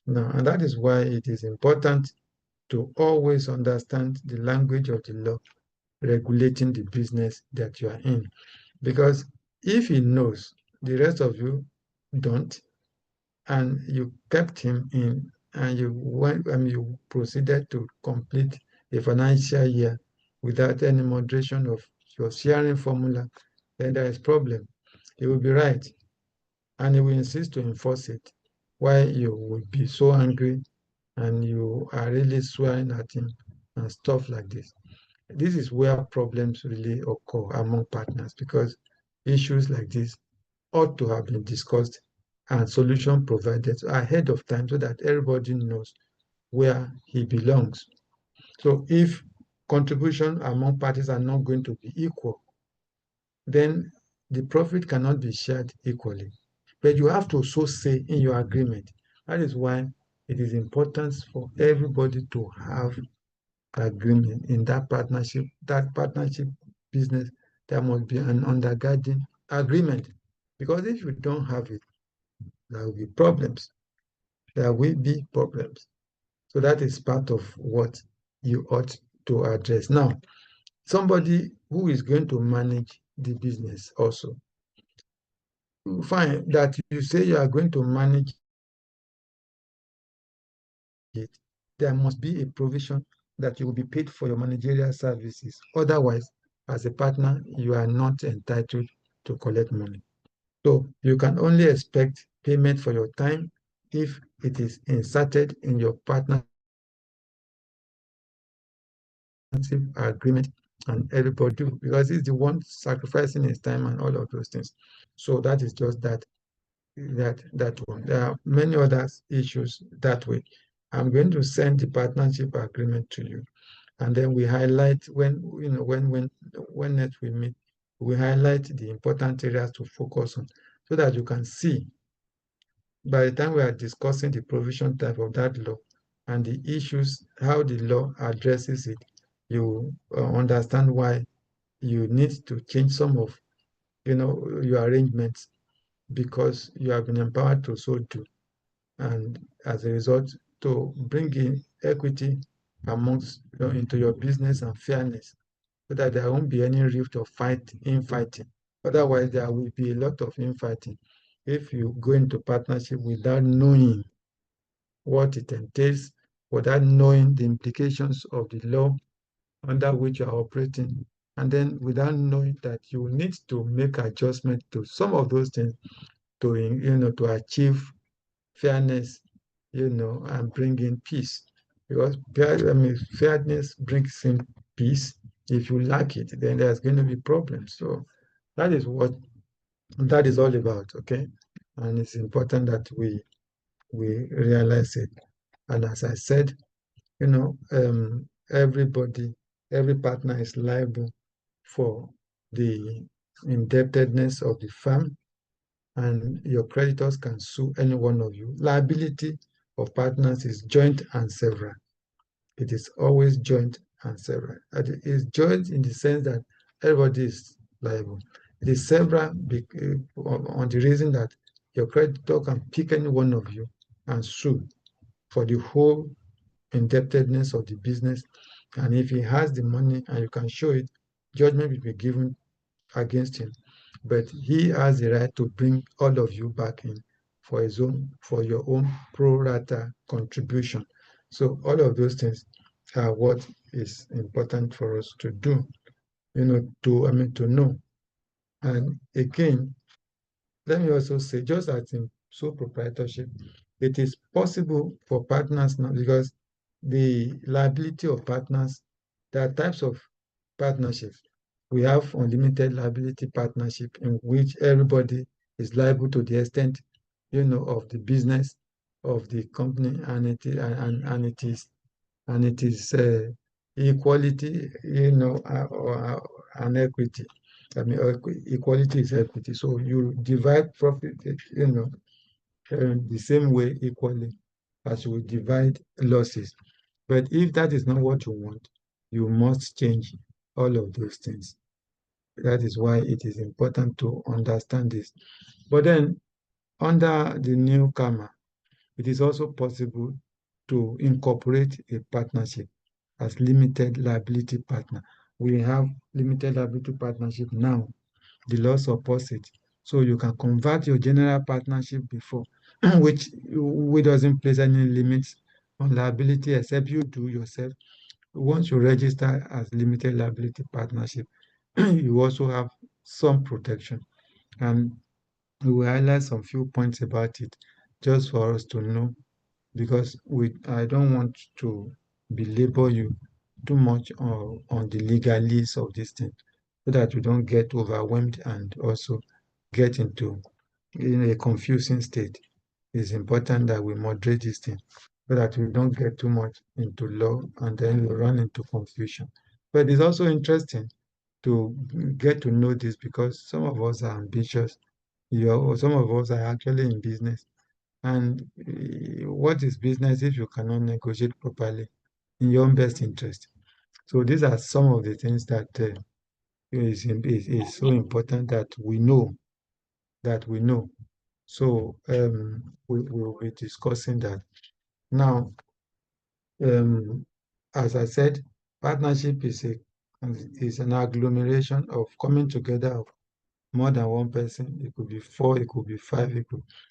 Now, and that is why it is important to always understand the language of the law regulating the business that you are in. Because if he knows, the rest of you don't, and you kept him in, and you proceeded to complete a financial year without any moderation of your sharing formula, then there is problem. He will be right, and he will insist to enforce it. Why you will be so angry and you are really swearing at him and stuff like this. This is where problems really occur among partners, because issues like this ought to have been discussed and solution provided ahead of time so that everybody knows where he belongs. So if contribution among parties are not going to be equal, then the profit cannot be shared equally. But you have to so say in your agreement. That is why it is important for everybody to have agreement in that partnership business. There must be an undergirding agreement, because if you don't have it, there will be problems. There will be problems. So that is part of what you ought to address. Now, somebody who is going to manage the business also, fine, that you say you are going to manage it, there must be a provision that you will be paid for your managerial services. Otherwise, as a partner, you are not entitled to collect money. So you can only expect payment for your time if it is inserted in your partnership agreement, and everybody do, because it's the one sacrificing his time and all of those things. So that is just that one. There are many other issues that way. I'm going to send the partnership agreement to you, and then we highlight when next we meet, we highlight the important areas to focus on, so that you can see by the time we are discussing the provision type of that law and the issues, how the law addresses it, you understand why you need to change some of your arrangements, because you have been empowered to so do, and as a result to bring in equity amongst into your business and fairness, so that there won't be any rift of infighting. Otherwise, there will be a lot of infighting if you go into partnership without knowing what it entails, without knowing the implications of the law under which you are operating, and then without knowing that you need to make adjustment to some of those things to achieve fairness, and bring in peace. Because fairness brings in peace, If you lack it, then there's going to be problems. So that is what that is all about, okay? And it's important that we realize it. And as I said, everybody, every partner is liable for the indebtedness of the firm, and your creditors can sue any one of you. Liability of partners is joint and several. It is always joint and several. It is joint in the sense that everybody is liable. It is several on the reason that your creditor can pick any one of you and sue for the whole indebtedness of the business. And if he has the money and you can show it, judgment will be given against him. But he has the right to bring all of you back in for your own pro rata contribution. So all of those things are what is important for us to do, to know. And again, let me also say, just as in sole proprietorship, it is possible for partners now, because the liability of partners, there are types of partnerships. We have unlimited liability partnership in which everybody is liable to the extent, of the business of the company, and it is equality, or an equity. I mean, equality is equity. So you divide profit, the same way equally as you divide losses. But if that is not what you want, you must change all of those things. That is why it is important to understand this. But then, under the new CAMA, it is also possible to incorporate a partnership as limited liability partner. We have limited liability partnership now. The law supports it. So you can convert your general partnership before, which doesn't place any limits on liability except you do yourself. Once you register as limited liability partnership, you also have some protection. And we will highlight some few points about it just for us to know, because I don't want to belabor you too much on the legalese of this thing, so that we don't get overwhelmed and also get into a confusing state. It's important that we moderate this thing so that we don't get too much into law and then we run into confusion. But it's also interesting to get to know this, because some of us are ambitious, some of us are actually in business. And what is business if you cannot negotiate properly in your own best interest? So these are some of the things that is so important that we know. So we will be discussing that. Now, as I said, partnership is an agglomeration of coming together of more than one person. It could be 4, it could be 5,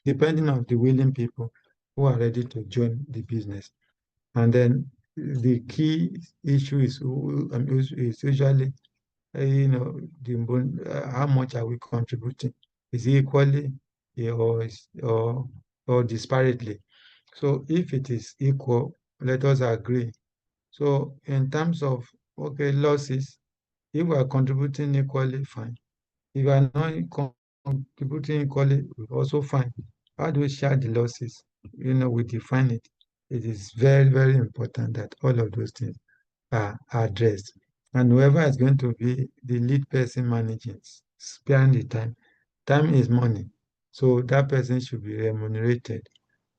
depending on the willing people who are ready to join the business. And then the key issue is usually, how much are we contributing? Is it equally or disparately? So if it is equal, let us agree. So in terms of losses, if we are contributing equally, fine. If we are not contributing equally, also fine. How do we share the losses? We define it. It is very, very important that all of those things are addressed. And whoever is going to be the lead person managing, sparing the time is money. So that person should be remunerated.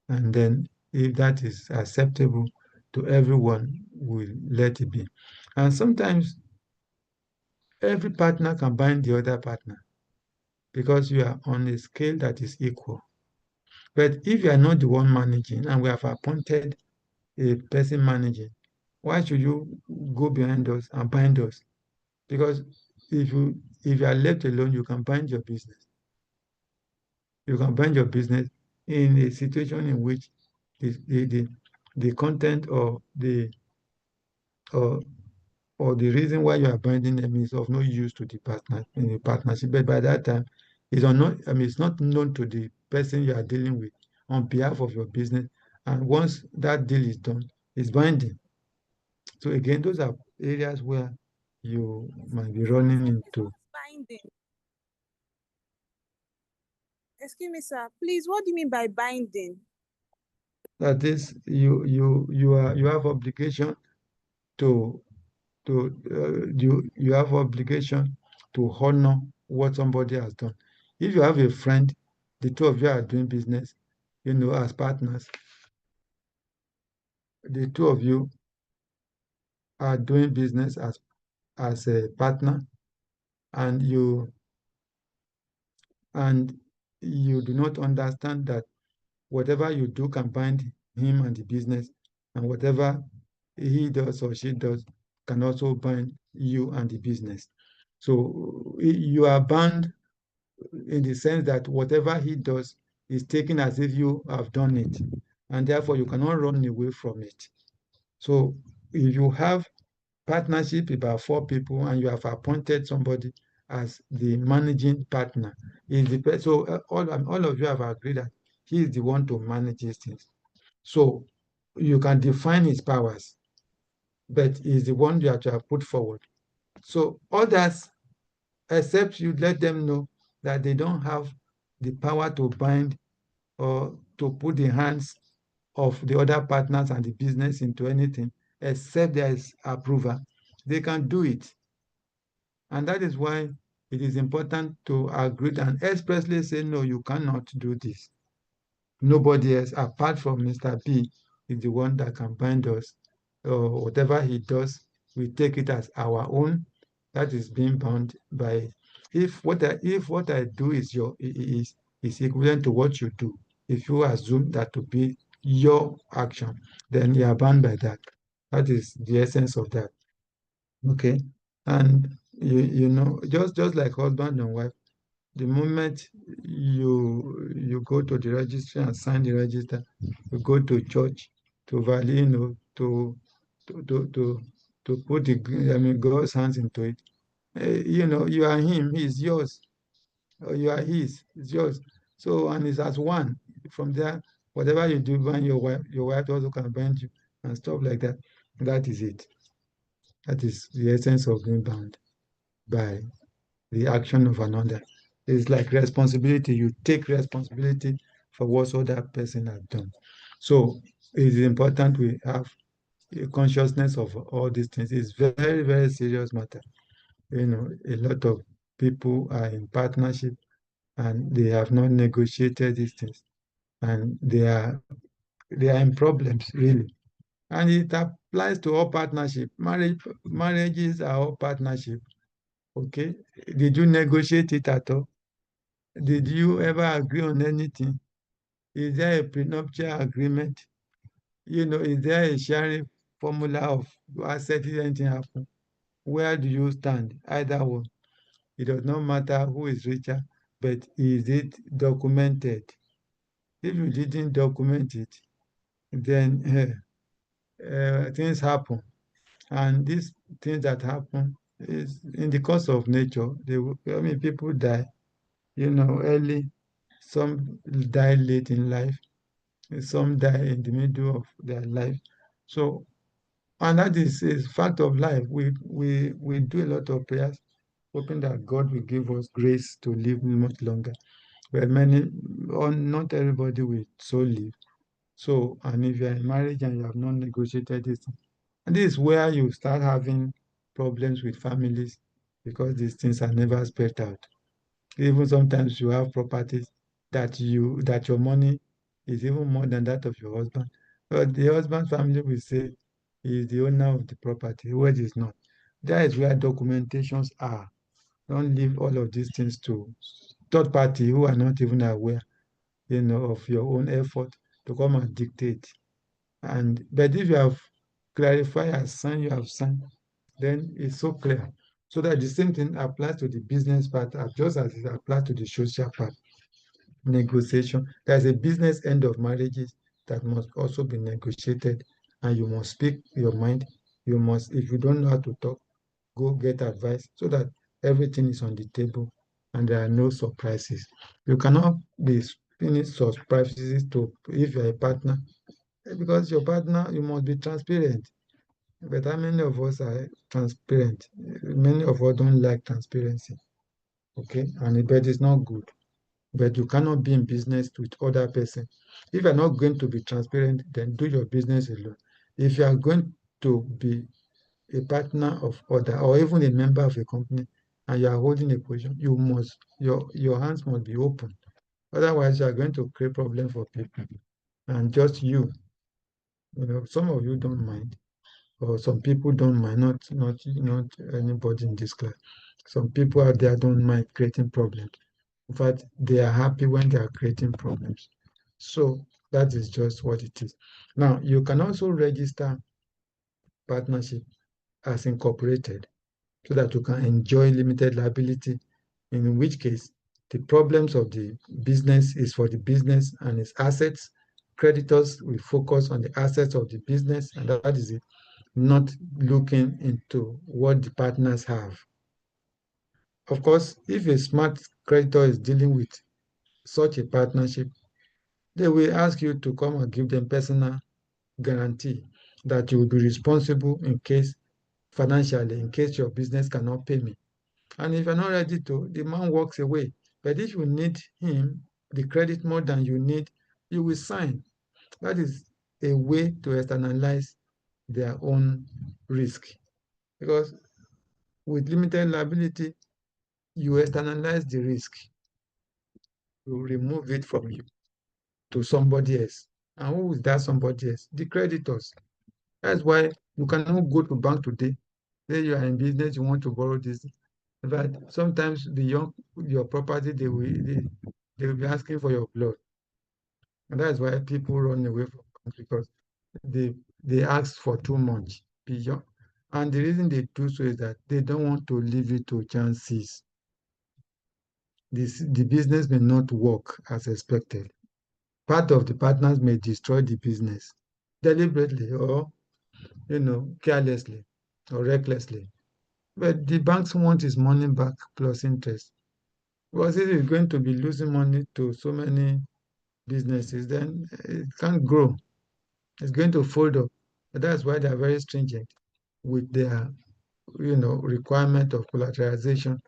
And then if that is acceptable to everyone, we'll let it be. And sometimes every partner can bind the other partner because you are on a scale that is equal. But if you are not the one managing and we have appointed a person managing, why should you go behind us and bind us? Because if you are left alone, you can bind your business. You can bind your business in a situation in which the content or the reason why you are binding them is of no use to the partner in the partnership. But by that time, it's not known to the person you are dealing with on behalf of your business. And once that deal is done, it's binding. So again, those are areas where you might be running into. Binding. Excuse me, sir. Please, what do you mean by binding? That is, you have obligation to you have obligation to honor what somebody has done. If you have a friend, the two of you are doing business, as partners, the two of you are doing business as a partner, and you do not understand that whatever you do can bind him and the business, and whatever he does or she does can also bind you and the business. So you are bound in the sense that whatever he does is taken as if you have done it, and therefore you cannot run away from it. So if you have partnership about 4 people and you have appointed somebody as the managing partner, so all of you have agreed that he is the one to manage these things. So you can define his powers, but he's the one that you have put forward. So others, except you let them know that they don't have the power to bind or to put the hands of the other partners and the business into anything, except there is approval, they can do it. And that is why it is important to agree and expressly say, no, you cannot do this. Nobody else apart from Mr. B is the one that can bind us. Or whatever he does, we take it as our own. That is being bound by it. If what I do is equivalent to what you do, if you assume that to be your action, then you are bound by that. That is the essence of that. Okay. And just like husband and wife, the moment you go to the registry and sign the register, you go to church to value, to put God's hands into it. You are him, he's yours. Or you are his, it's yours. So, and it's as one. From there, whatever you do, bind your wife also can bind you and stuff like that. That is it. That is the essence of being bound by the action of another. It's like responsibility. You take responsibility for what other person has done. So it is important we have a consciousness of all these things. It's very, very serious matter. A lot of people are in partnership and they have not negotiated these things, and they are in problems really. And it applies to all partnership. Marriages are all partnership. Okay, did you negotiate it at all? Did you ever agree on anything? Is there a prenuptial agreement? Is there a sharing formula of asset if anything happen? Where do you stand? Either one. It does not matter who is richer, but is it documented? If you didn't document it, then things happen. And these things that happen is in the course of nature. People die, early. Some die late in life. Some die in the middle of their life. So, and that is a fact of life. We do a lot of prayers, hoping that God will give us grace to live much longer. But not everybody will so live. So, and if you're in marriage and you have not negotiated this, and this is where you start having problems with families because these things are never spelled out. Even sometimes you have properties that your money is even more than that of your husband. But the husband's family will say he is the owner of the property, which is not. That is where documentations are. Don't leave all of these things to third party who are not even aware, of your own effort to come and dictate. But if you have clarified and signed, you have signed, then it's so clear. So that the same thing applies to the business part just as it applies to the social part. Negotiation. There's a business end of marriages that must also be negotiated, and you must speak your mind. You must, if you don't know how to talk, go get advice so that everything is on the table and there are no surprises. You cannot be spinning surprises if you're a partner, because your partner, you must be transparent. But how many of us are transparent? Many of us don't like transparency. Okay, but it's not good. But you cannot be in business with other person. If you're not going to be transparent, then do your business alone. If you are going to be a partner of other or even a member of a company and you are holding a position, your hands must be open. Otherwise, you are going to create problem for people. And just you some of you don't mind, or some people don't mind, not anybody in this class. Some people out there don't mind creating problems. In fact, they are happy when they are creating problems. So that is just what it is. Now, you can also register partnership as incorporated so that you can enjoy limited liability, in which case the problems of the business is for the business and its assets. Creditors will focus on the assets of the business, and that is it, not looking into what the partners have. Of course, if a smart creditor is dealing with such a partnership, they will ask you to come and give them personal guarantee that you will be responsible in case financially, in case your business cannot pay me. And if you're not ready to, the man walks away. But if you need him, the credit more than you need, you will sign. That is a way to externalize their own risk. Because with limited liability, you externalize the risk. You remove it from you to somebody else. And who is that somebody else? The creditors. That's why you cannot go to bank today. Say you are in business, you want to borrow this. In fact, sometimes your property, they will be asking for your blood. And that's why people run away from banks, because they ask for too much beyond. And the reason they do so is that they don't want to leave it to chances. The business may not work as expected. Part of the partners may destroy the business deliberately or carelessly or recklessly. But the banks want his money back plus interest. Because if it's going to be losing money to so many businesses, then it can't grow. It's going to fold up. And that's why they're very stringent with their requirement of collateralization,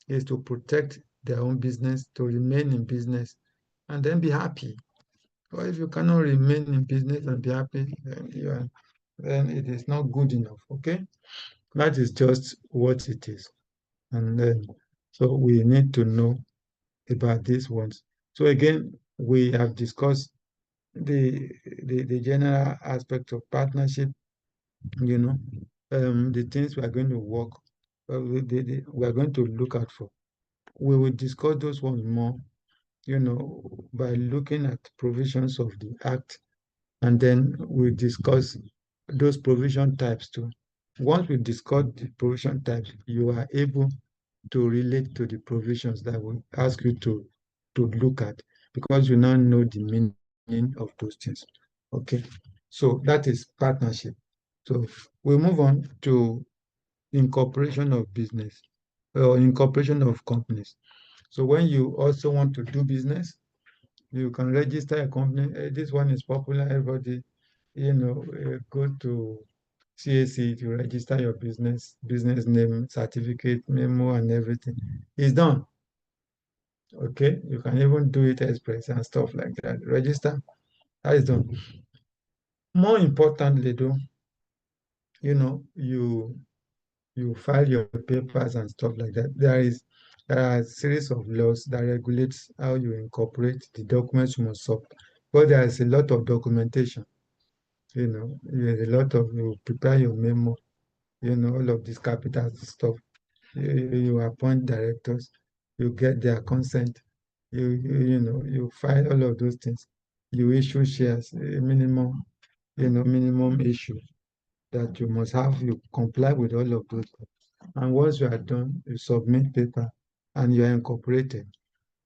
is to protect their own business, to remain in business, and then be happy. Or if you cannot remain in business and be happy, then it is not good enough. Okay, that is just what it is. And then, so we need to know about these ones. So again, we have discussed the general aspect of partnership, the things we are going to work, we are going to look out for. We will discuss those ones more, by looking at provisions of the Act, and then we'll discuss those provision types too. Once we discuss the provision types, you are able to relate to the provisions that will ask you to look at, because you now know the meaning of those things. Okay, so that is partnership. So we move on to incorporation of business or incorporation of companies. So when you also want to do business, you can register a company. This one is popular. Everybody, go to CAC to register your business name, certificate, memo, and everything. It's done. Okay, you can even do it express and stuff like that. Register, that is done. More importantly, though, you file your papers and stuff like that. There are a series of laws that regulates how you incorporate the documents you must submit. But there is a lot of documentation. There's a lot of, you prepare your memo, all of this capital stuff. You appoint directors, you get their consent, you file all of those things. You issue shares, a minimum issue that you must have. You comply with all of those. And once you are done, you submit paper and you are incorporated.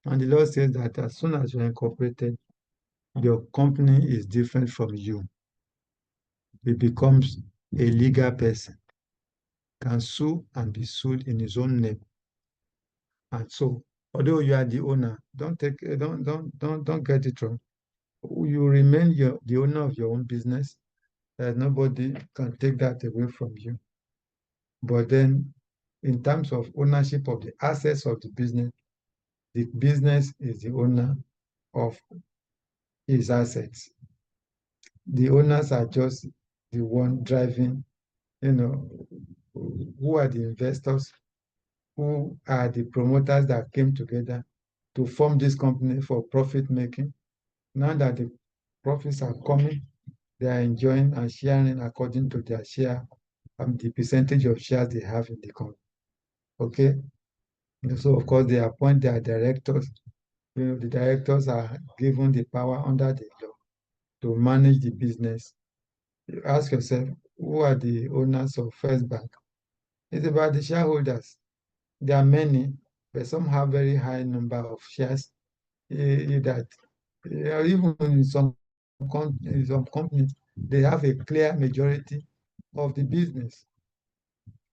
And the law says that as soon as you are incorporated, your company is different from you. It becomes a legal person, can sue and be sued in his own name. And so, although you are the owner, don't get it wrong. You remain the owner of your own business. Nobody can take that away from you. But then, in terms of ownership of the assets of the business is the owner of his assets. The owners are just the one driving, who are the investors, who are the promoters that came together to form this company for profit making. Now that the profits are coming, they are enjoying and sharing according to their share, the percentage of shares they have in the company. Okay? And so, of course, they appoint their directors. The directors are given the power under the law to manage the business. You ask yourself, who are the owners of First Bank? It's about the shareholders. There are many, but some have very high number of shares. That even in some companies, they have a clear majority of the business.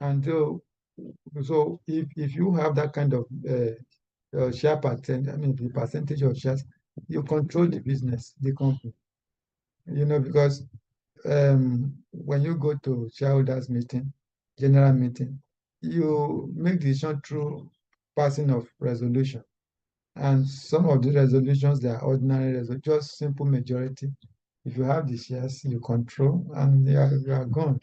And so if you have that kind of share percent, the percentage of shares, you control the business, the company. Because when you go to shareholders meeting, general meeting, you make decision through passing of resolution. And some of the resolutions, they are ordinary resolutions, just simple majority. If you have the shares, you control, and you are gone.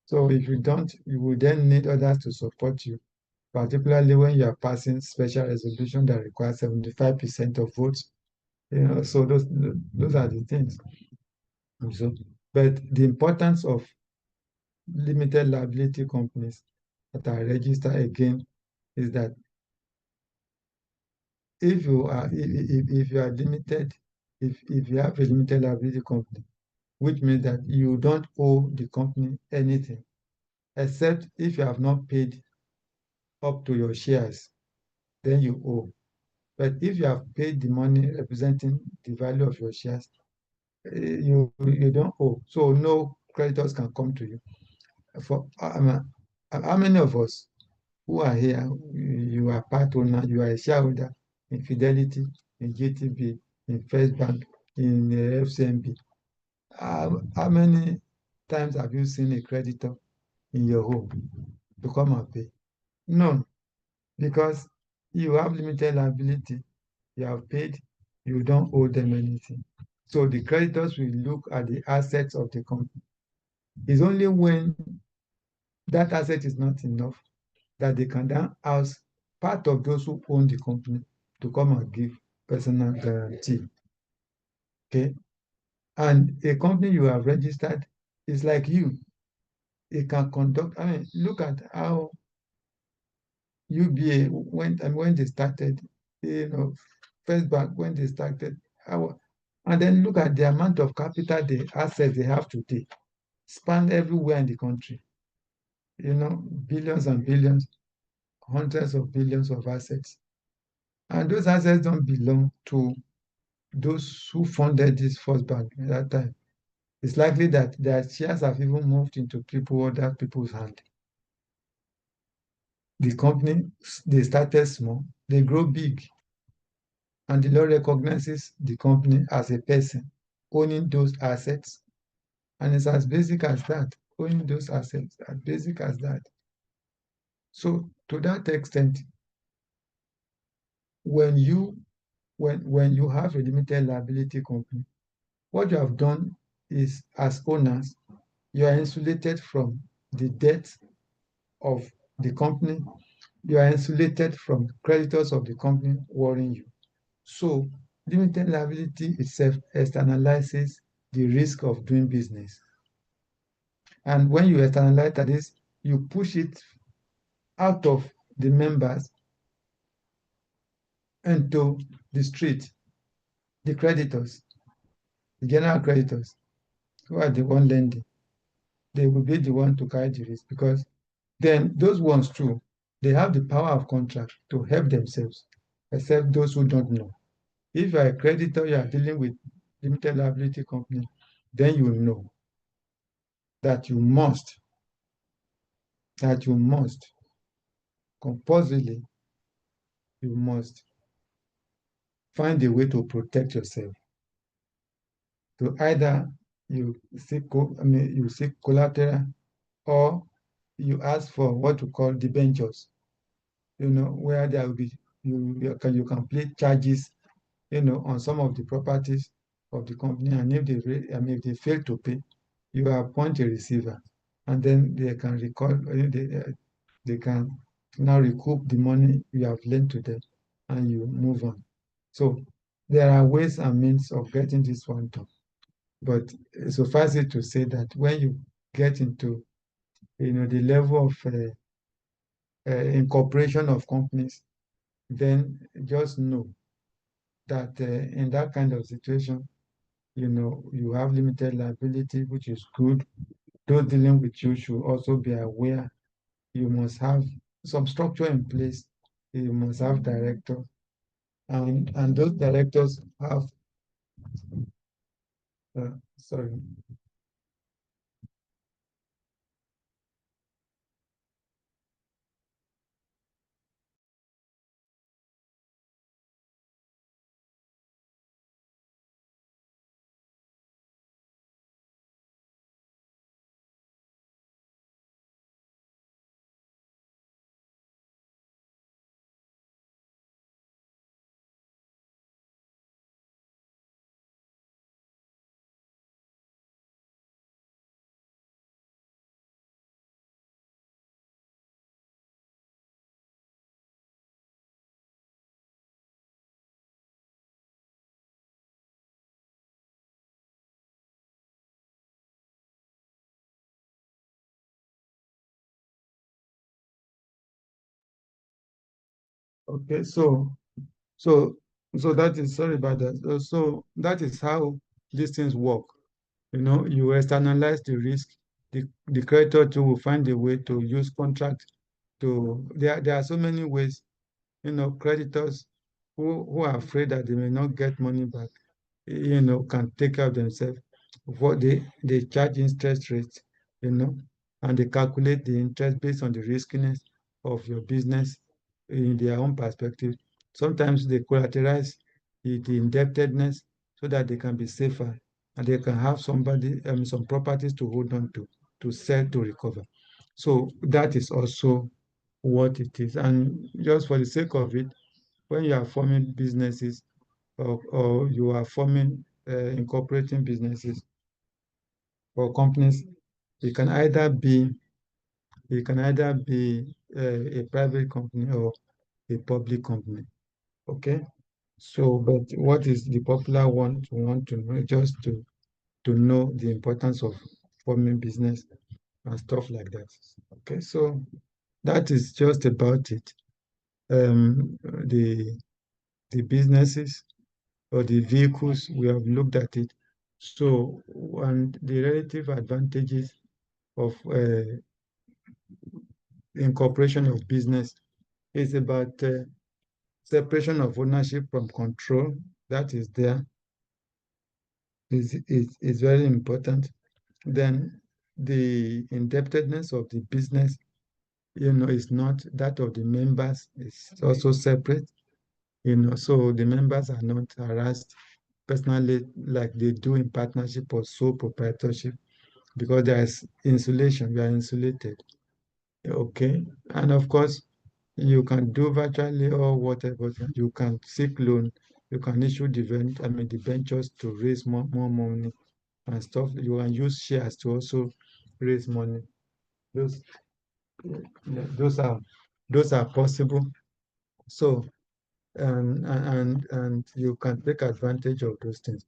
So if you don't, you will then need others to support you, particularly when you are passing special resolution that requires 75% of votes. So those are the things. So, but the importance of limited liability companies that are registered again is that if you are limited, if you have a limited liability company, which means that you don't owe the company anything, except if you have not paid up to your shares, then you owe. But if you have paid the money representing the value of your shares, you don't owe. So no creditors can come to you. For how many of us who are here, you are part owner, you are a shareholder in Fidelity, in GTB, in First Bank, in FCMB? How many times have you seen a creditor in your home to come and pay? None, because you have limited liability, you have paid, you don't owe them anything. So the creditors will look at the assets of the company. It's only when that asset is not enough that they can then ask part of those who own the company to come and give personal guarantee. Okay? And a company you have registered is like you. It can conduct, look at how UBA when they started, First Bank when they started, and then look at the amount of capital, the assets they have today, span everywhere in the country. Billions and billions, hundreds of billions of assets. And those assets don't belong to those who funded this First Bank at that time. It's likely that their shares have even moved into other people's hands. The company, they started small, they grow big. And the law recognizes the company as a person owning those assets. And it's as basic as that, owning those assets, as basic as that. So to that extent, when you have a limited liability company, what you have done is, as owners, you are insulated from the debt of the company. You are insulated from creditors of the company worrying you. So limited liability itself externalizes the risk of doing business. And when you externalize this, you push it out of the members into the street, the creditors, the general creditors, who are the one lending. They will be the one to carry the risk, because then those ones too, they have the power of contract to help themselves, except those who don't know. If you are a creditor, you are dealing with limited liability company, then you know that you must compulsively, you must find a way to protect yourself, to either you you seek collateral, or you ask for what we call debentures, where there will be you can place charges, on some of the properties of the company, and if they fail to pay, you appoint a receiver, and then they can they can now recoup the money you have lent to them, and you move on. So there are ways and means of getting this one done. But suffice it to say that when you get into the level of incorporation of companies, then just know that in that kind of situation, you have limited liability, which is good. Those dealing with you should also be aware you must have some structure in place. You must have directors, and those directors have, sorry. Okay, so so that is, sorry about that. So that is how these things work. You externalize the risk. The creditor too will find a way to use contract to. There are so many ways. Creditors who are afraid that they may not get money back, can take care of themselves. What they charge interest rates, and they calculate the interest based on the riskiness of your business in their own perspective. Sometimes they collateralize the indebtedness so that they can be safer, and they can have some properties to hold on to sell to recover. So that is also what it is. And just for the sake of it, when you are forming businesses, or you are forming incorporating businesses or companies, it can either be a private company or a public company. Okay. So, but what is the popular one to want to know? Just to know the importance of forming business and stuff like that. Okay. So that is just about it. The businesses or the vehicles, we have looked at it. So, and the relative advantages of incorporation of business is about separation of ownership from control. That is there. Is very important. Then the indebtedness of the business, is not that of the members. It's also separate. So the members are not harassed personally like they do in partnership or sole proprietorship, because there is insulation. You are insulated. Okay. And of course, you can do virtually or whatever. You can seek loan. You can issue the ventures to raise more money and stuff. You can use shares to also raise money. Those, yeah, those are possible. So, and you can take advantage of those things.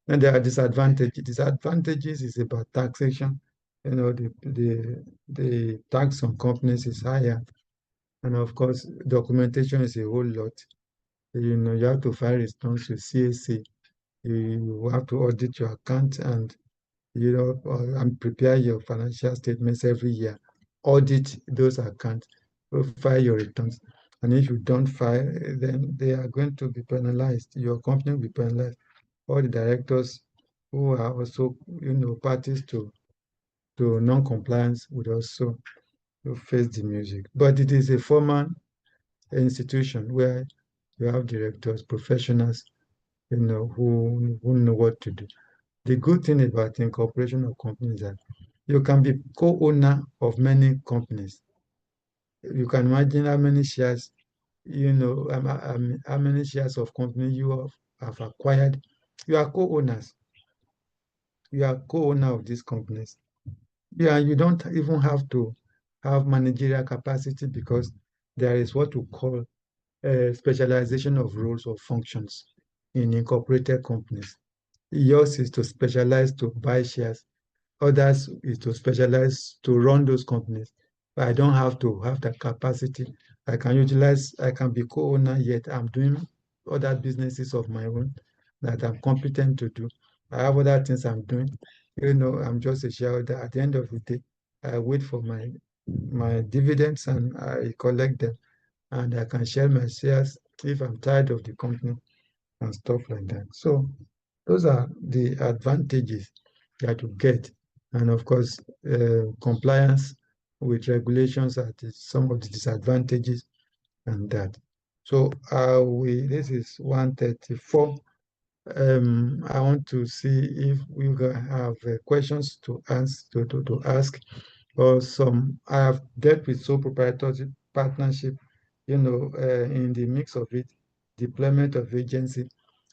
And there are disadvantages. Disadvantages is about taxation. The tax on companies is higher. And of course, documentation is a whole lot. You have to file returns with CAC. You have to audit your account, and prepare your financial statements every year. Audit those accounts, file your returns. And if you don't file, then they are going to be penalized. Your company will be penalized. All the directors who are also, parties to non-compliance would also face the music. But it is a formal institution where you have directors, professionals, who know what to do. The good thing about incorporation of companies is that you can be co-owner of many companies. You can imagine how many shares, how many shares of company you have acquired. You are co-owners. You are co-owner of these companies. Yeah, you don't even have to have managerial capacity because there is what we call specialization of roles or functions in incorporated companies. Yours is to specialize to buy shares. Others is to specialize to run those companies. But I don't have to have that capacity. I can be co-owner, yet I'm doing other businesses of my own that I'm competent to do. I have other things I'm doing. I'm just a shareholder. At the end of the day, I wait for my dividends and I collect them. And I can share my shares if I'm tired of the company and stuff like that. So those are the advantages that you get. And of course, compliance with regulations are some of the disadvantages and that. So this is 134. I want to see if we have questions to ask or some. I have dealt with sole proprietorship partnership, in the mix of it, deployment of agency.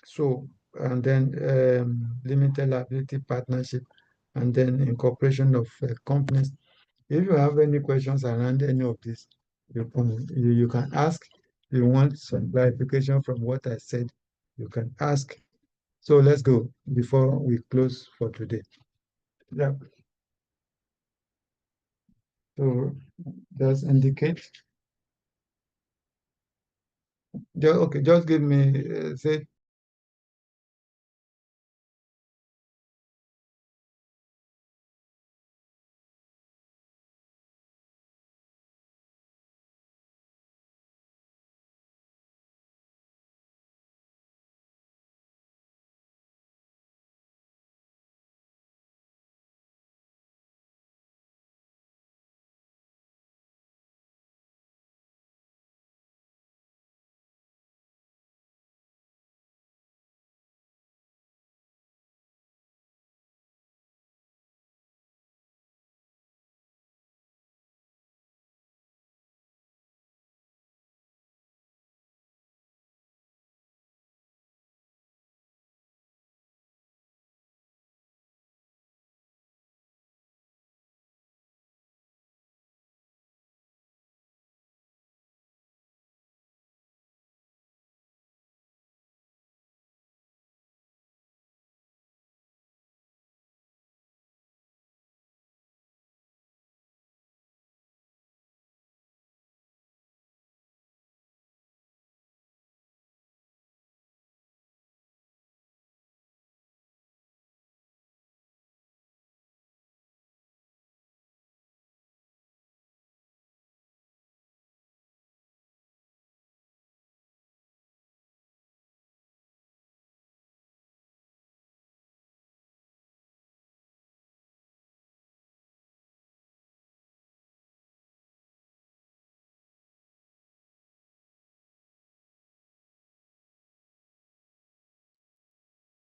So, and then limited liability partnership, and then incorporation of companies. If you have any questions around any of this, you can ask. If you want some clarification from what I said, you can ask. So let's go before we close for today. Yeah. So just indicate. Okay, just give me, say.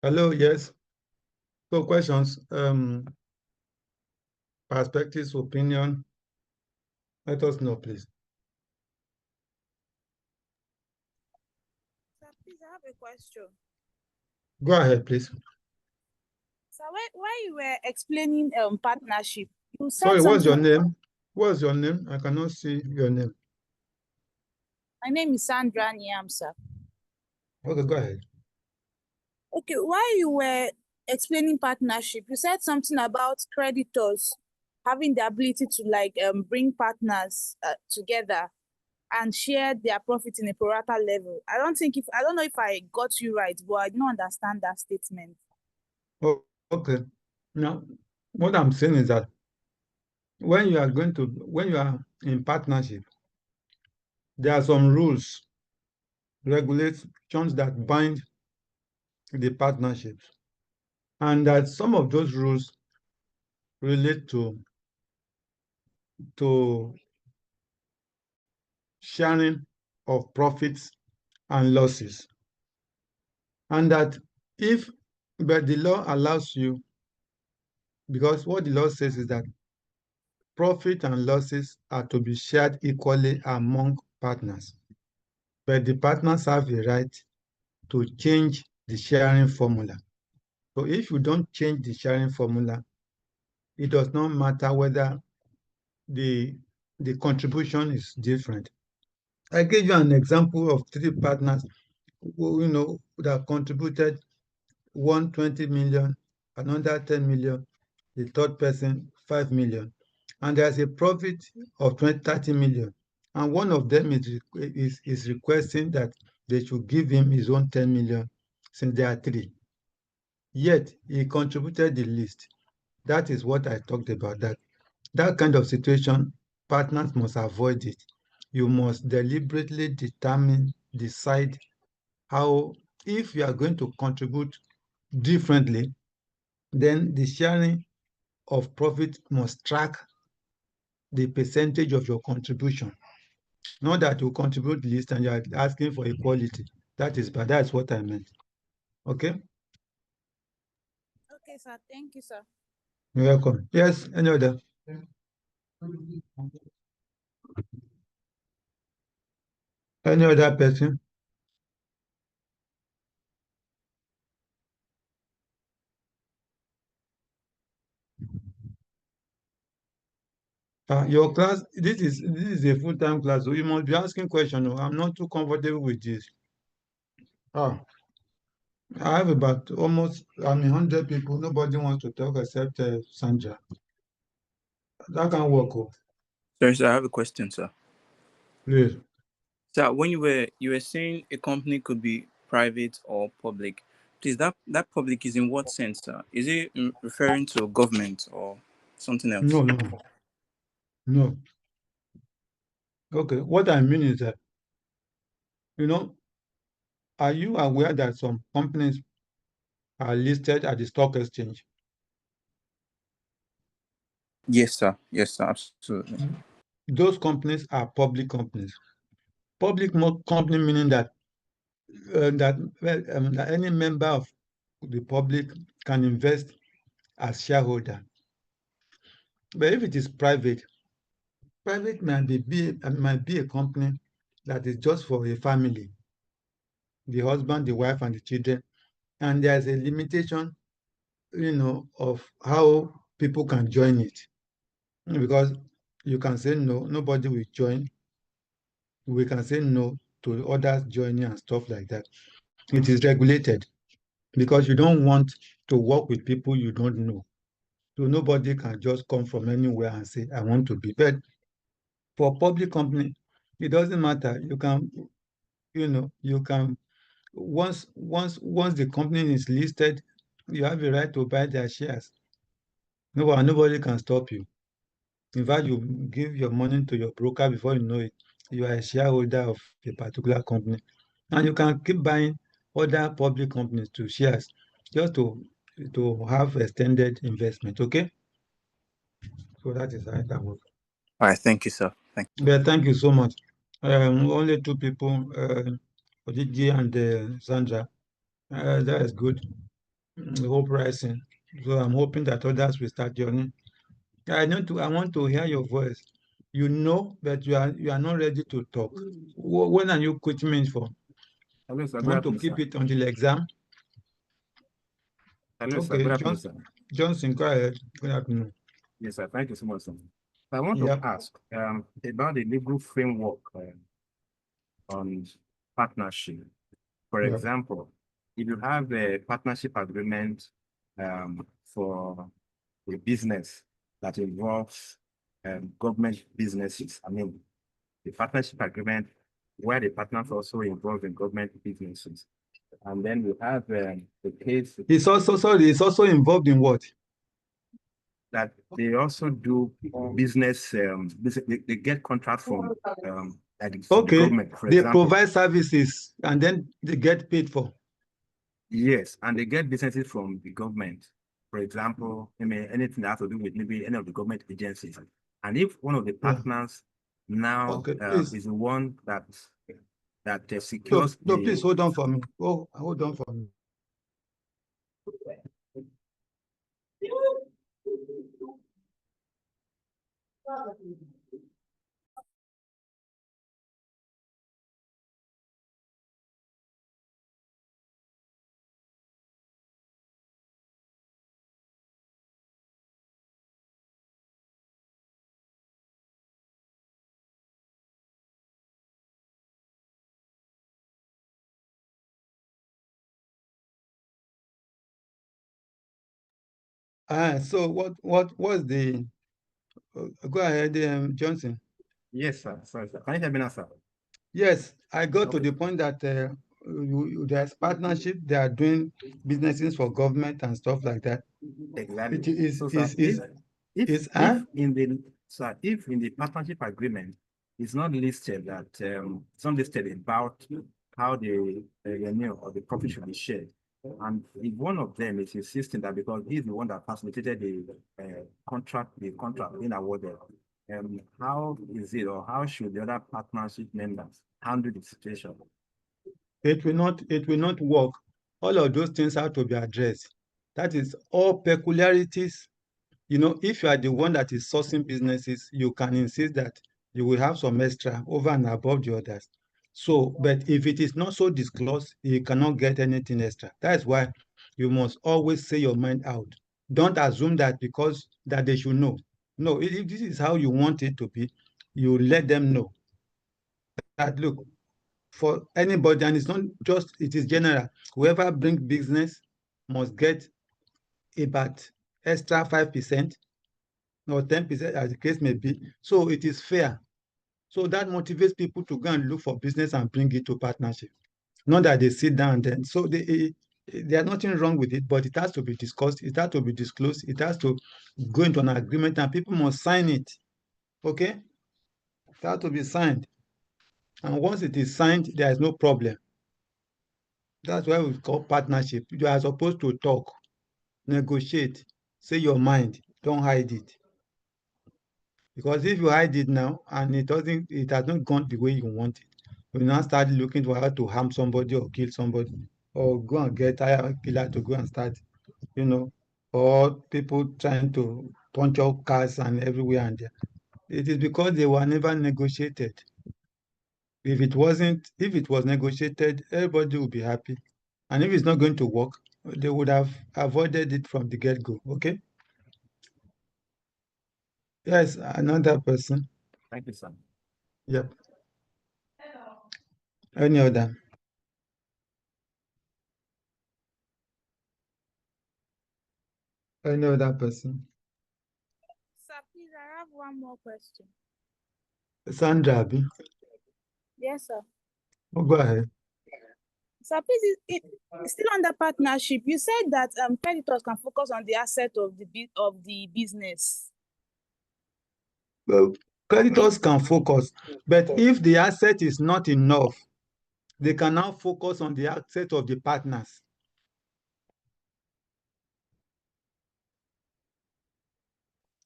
Hello, yes. So questions, perspectives, opinion. Let us know, please. Sir, please, I have a question. Go ahead, please. So while you were explaining partnership, you said Sorry, what's your something. name? What's your name? I cannot see your name. My name is Sandra Niam, sir. Okay, go ahead. Okay, while you were explaining partnership, you said something about creditors having the ability to bring partners together and share their profit in a pro rata level. I don't know if I got you right, but I don't understand that statement. Oh, okay. Now, what I'm saying is that when you are in partnership, there are some rules, regulations that bind the partnerships, and that some of those rules relate to sharing of profits and losses. And that if But the law allows you, because what the law says is that profit and losses are to be shared equally among partners. But the partners have a right to change the sharing formula. So if you don't change the sharing formula, it does not matter whether the contribution is different. I gave you an example of 3 partners who, that contributed 120 million, another 10 million, the third person 5 million, and there's a profit of 30 million, and one of them is requesting that they should give him his own 10 million since there are 3. Yet he contributed the least. That is what I talked about. That kind of situation, partners must avoid it. You must deliberately decide how, if you are going to contribute differently, then the sharing of profit must track the percentage of your contribution. Not that you contribute least and you are asking for equality. That is bad. That's what I meant. Okay? Okay, sir. Thank you, sir. You're welcome. Yes, any other? Any other person? Your class, this is a full-time class, so you must be asking questions. No, I'm not too comfortable with this. I have about almost 100 people. Nobody wants to talk except Sandra. That can work. Sorry, sir, I have a question, sir. Please. Sir, when you were saying a company could be private or public, please, that public is in what sense, sir? Is it referring to government or something else? No. Okay, what I mean is that, are you aware that some companies are listed at the stock exchange? Yes, sir. Yes, sir. Absolutely. Those companies are public companies. Public company meaning that that any member of the public can invest as shareholder. But if it is private might be a company that is just for a family, the husband, the wife, and the children, and there's a limitation, of how people can join it, because you can say no, nobody will join. We can say no to others joining and stuff like that. It is regulated because you don't want to work with people you don't know. So nobody can just come from anywhere and say, I want to be. But for public company, it doesn't matter. You can, once the company is listed, you have a right to buy their shares. Nobody can stop you. In fact, you give your money to your broker before you know it. You are a shareholder of a particular company. And you can keep buying other public companies to shares just to have extended investment. Okay? So that is how it works. All right. Thank you, sir. Thank you. Yeah, thank you so much. Only 2 people, Odigi and Sandra. That is good. Hope rising. So I'm hoping that others will start joining. I want to hear your voice. But you are not ready to talk. When are you quitting me for? Hello, sir. You want to keep it until exam? Hello, sir. Okay, Good afternoon, sir. Johnson, go ahead. Good afternoon. Yes, sir. Thank you so much, sir. I want to ask about the legal framework on partnership. For example, if you have a partnership agreement for a business that involves government businesses, the partnership agreement where the partners also involved in government businesses, and then you have the case. It's also involved in what? That they also do business. They get contracts from the government. For they example, provide services and then they get paid for. Yes, and they get businesses from the government. For example, anything that has to do with maybe any of the government agencies. And if one of the partners now is the one that secures. No, please hold on for me. Hold on for me. So what was the go ahead, Johnson. Yes, sir. Sorry, sir. Can you hear me now, sir? Yes, I got to Okay. the point that there's partnership. They are doing businesses for government and stuff like that. Exactly. It is So, sir, if in the partnership agreement, it's not listed that it's not listed about how the revenue or the profit should be shared, and if one of them is insisting that because he's the one that facilitated the contract being awarded, how is it, or how should the other partnership members handle the situation? It will not work. All of those things have to be addressed. That is all peculiarities. You know, if you are the one that is sourcing businesses, you can insist that you will have some extra over and above the others. So, but if it is not so disclosed, you cannot get anything extra. That's why you must always say your mind out. Don't assume that because that they should know. No, if this is how you want it to be, you let them know that look, for anybody, and it's not just, it is general. Whoever brings business must get about extra 5% or 10%, as the case may be. So it is fair. So that motivates people to go and look for business and bring it to partnership. Not that they sit down then. So there's nothing wrong with it, but it has to be discussed. It has to be disclosed. It has to go into an agreement, and people must sign it. Okay? It has to be signed. And once it is signed, there is no problem. That's why we call partnership. You are supposed to talk, negotiate, say your mind, don't hide it. Because if you hide it now and it has not gone the way you want it, you now start looking for how to harm somebody or kill somebody, or go and get a killer to go and start, or people trying to punch out cars and everywhere and there. It is because they were never negotiated. If it was negotiated, everybody would be happy. And if it's not going to work, they would have avoided it from the get-go. Okay? Yes, another person. Thank you, sir. Yep. Any other? Any other person? Sir, please, I have one more question. Sandra, Abi? Yes, sir. Oh, go ahead. Sir, please, still under partnership, you said that creditors can focus on the asset of the business. Well, creditors can focus, but if the asset is not enough, they can now focus on the asset of the partners.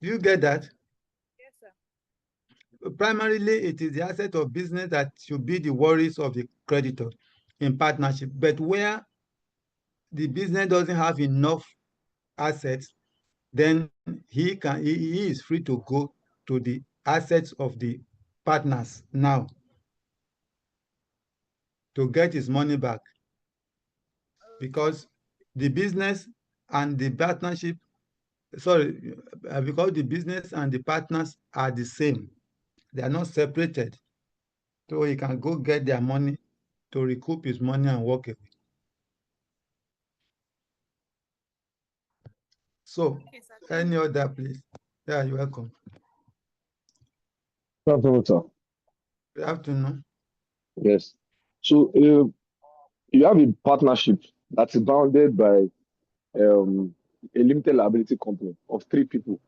Do you get that? Yes, sir. Primarily, it is the asset of business that should be the worries of the creditor in partnership. But where the business doesn't have enough assets, then he is free to go to the assets of the partners now to get his money back, because the business and the partnership, because the business and the partners are the same. They are not separated. So he can go get their money to recoup his money and walk away. So, Okay, sir. any other, please? Yeah, you're welcome. Good afternoon, sir. Good afternoon. Yes. So you have a partnership that is bounded by a limited liability company of 3 people.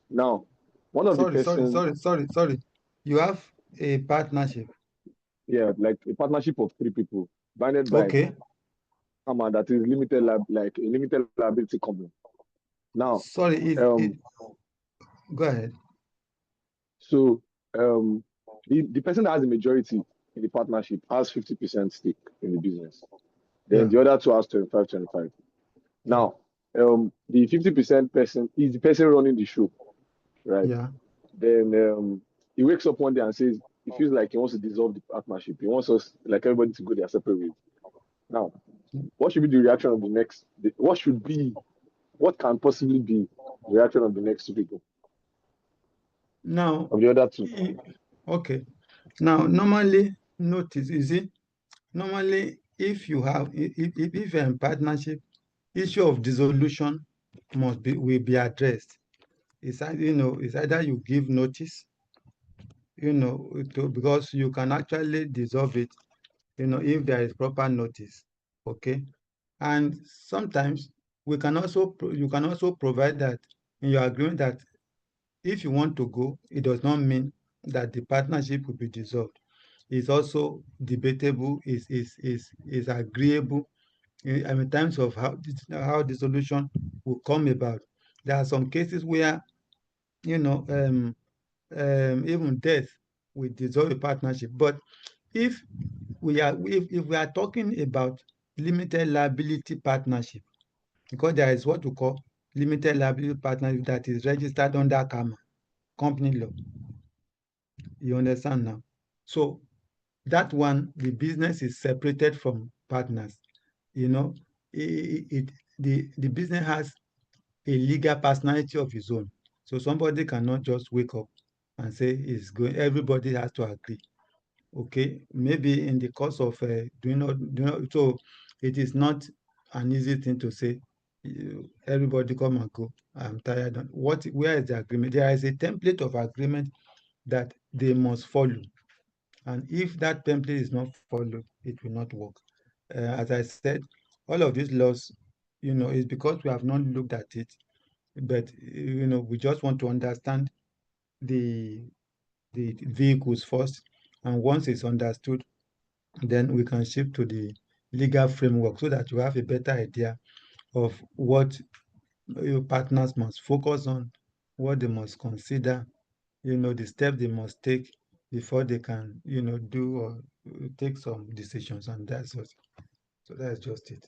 Now, one of the persons. Sorry. You have a partnership. Yeah, like a partnership of 3 people bounded by Okay. someone that is like a limited liability company. Now, Sorry, go ahead. so the person that has the majority in the partnership has 50% stake in the business. Then Yeah. the other 2 has 25. Now, the 50% person is the person running the show, right? Yeah. Then he wakes up one day and says he feels like he wants to dissolve the partnership. He wants us, like everybody, to go their separate ways. Now, what should be the reaction of the next? What can possibly be the reaction of the next two people? Now, Of the other two? okay. Now, normally, notice, you see, normally, if you have, if you're in partnership, issue of dissolution will be addressed. It's either you give notice, because you can actually dissolve it, if there is proper notice. Okay. And sometimes you can also provide that in your agreement that if you want to go, it does not mean that the partnership will be dissolved. It's also debatable, is agreeable in terms of how the solution will come about. There are some cases where, even death will dissolve a partnership. But if if we are talking about limited liability partnership, because there is what we call limited liability partnership that is registered under CAMA, company law. You understand now? So that one, the business is separated from partners. The business has a legal personality of its own. So somebody cannot just wake up and say it's going. Everybody has to agree. Okay, maybe in the course of so it is not an easy thing to say. Everybody come and go. I'm tired. Where is the agreement? There is a template of agreement that they must follow. And if that template is not followed, it will not work. As I said, all of these laws, is because we have not looked at it, but we just want to understand the vehicles first, and once it's understood, then we can shift to the legal framework so that you have a better idea of what your partners must focus on, what they must consider, the steps they must take before they can, do or take some decisions, and that's what. So that's just it.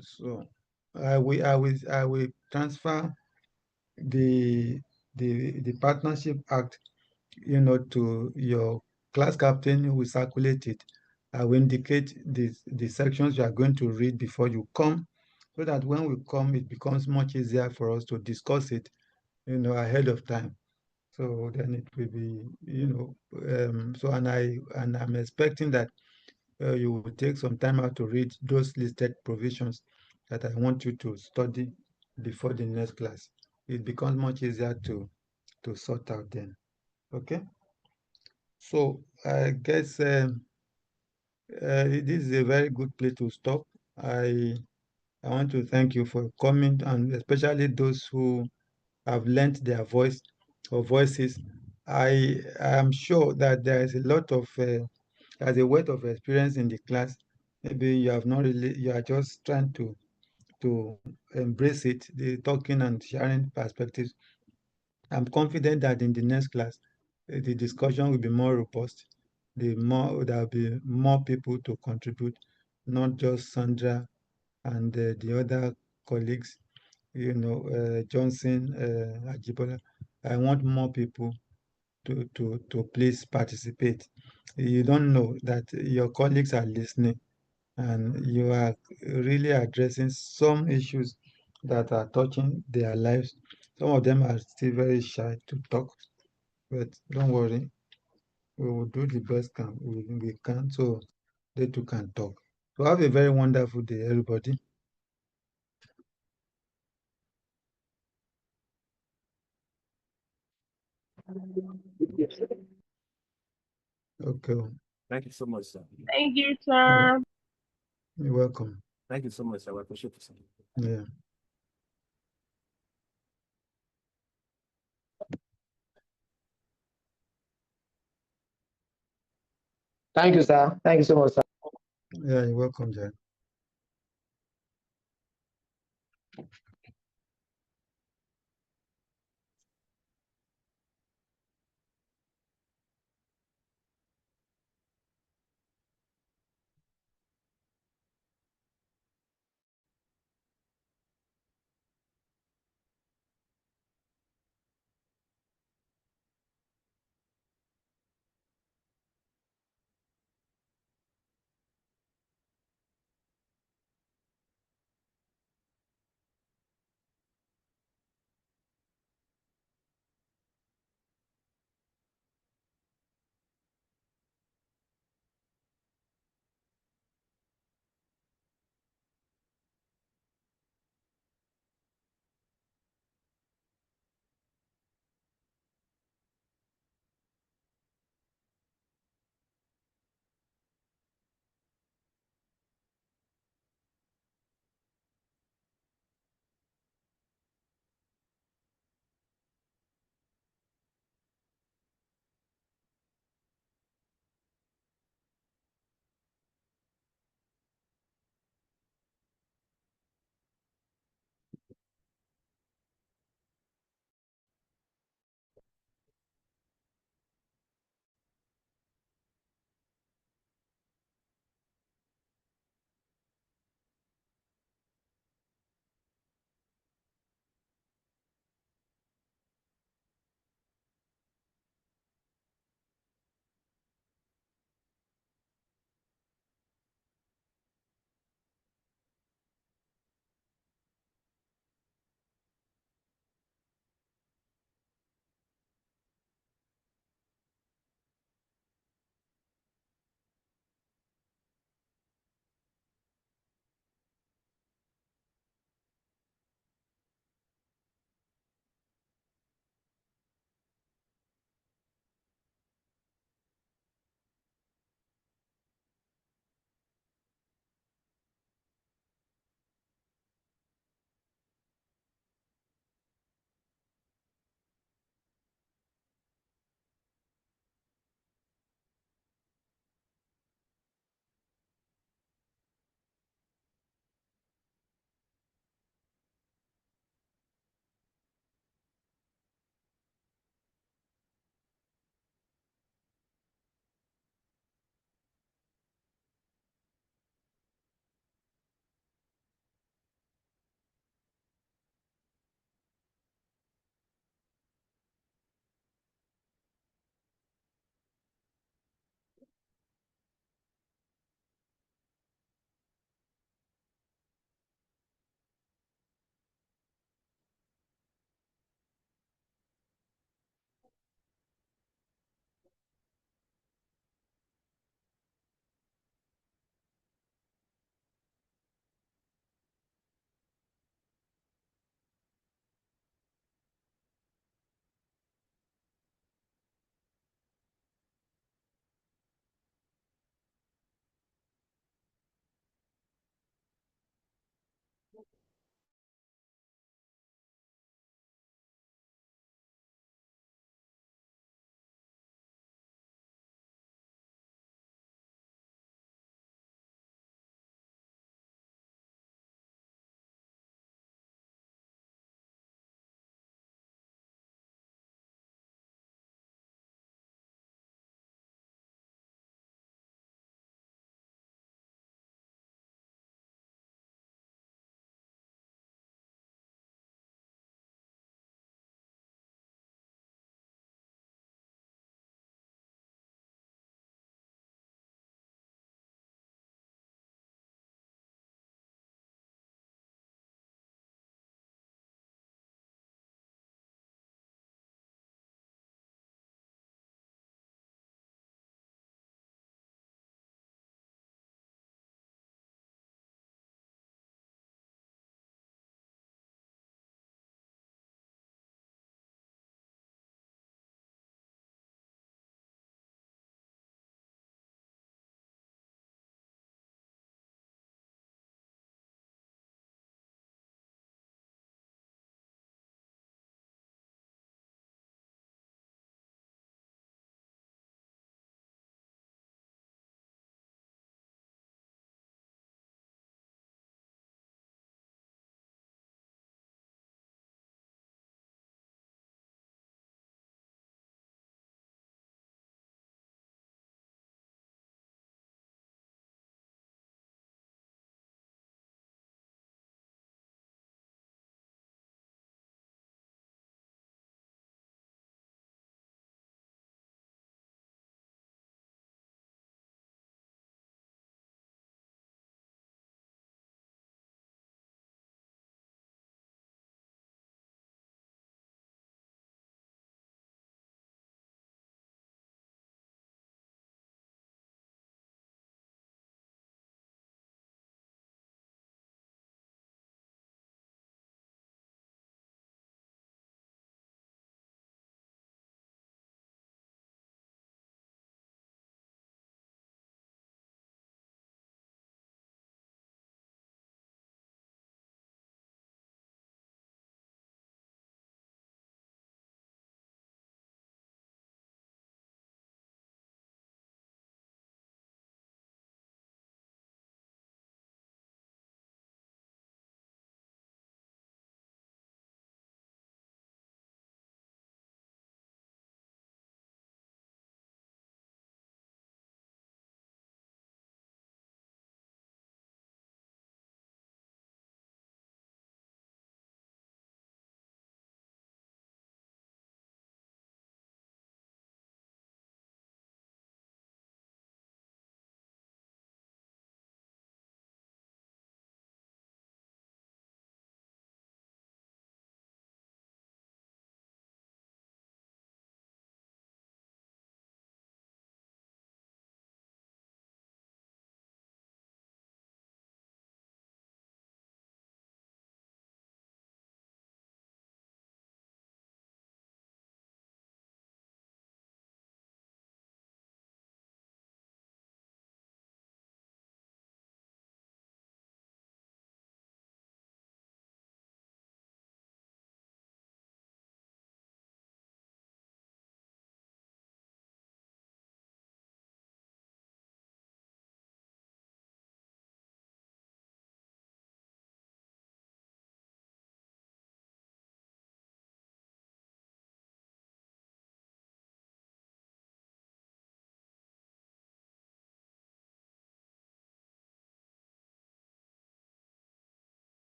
So I will transfer the Partnership Act, to your class captain who will circulate it. I will indicate the sections you are going to read before you come, so that when we come, it becomes much easier for us to discuss it, ahead of time. So then it will be, and I'm expecting that you will take some time out to read those listed provisions that I want you to study before the next class. It becomes much easier to sort out then. Okay. So I guess this is a very good place to stop. I want to thank you for coming, and especially those who have lent their voice or voices. I am sure that there is a lot of there's a wealth of experience in the class. Maybe you have not really, you are just trying to embrace it, the talking and sharing perspectives. I'm confident that in the next class, the discussion will be more robust. There will be more people to contribute, not just Sandra and the other colleagues, Johnson, Ajibola. I want more people to please participate. You don't know that your colleagues are listening, and you are really addressing some issues that are touching their lives. Some of them are still very shy to talk, but don't worry, we will do the best we can so they too can talk. So have a very wonderful day, everybody. Okay. Thank you so much, sir. Thank you, sir. You're welcome. Thank you so much, sir. I appreciate it, sir. Yeah. Thank you, sir. Thank you so much, sir. Yeah, you're welcome, Jack.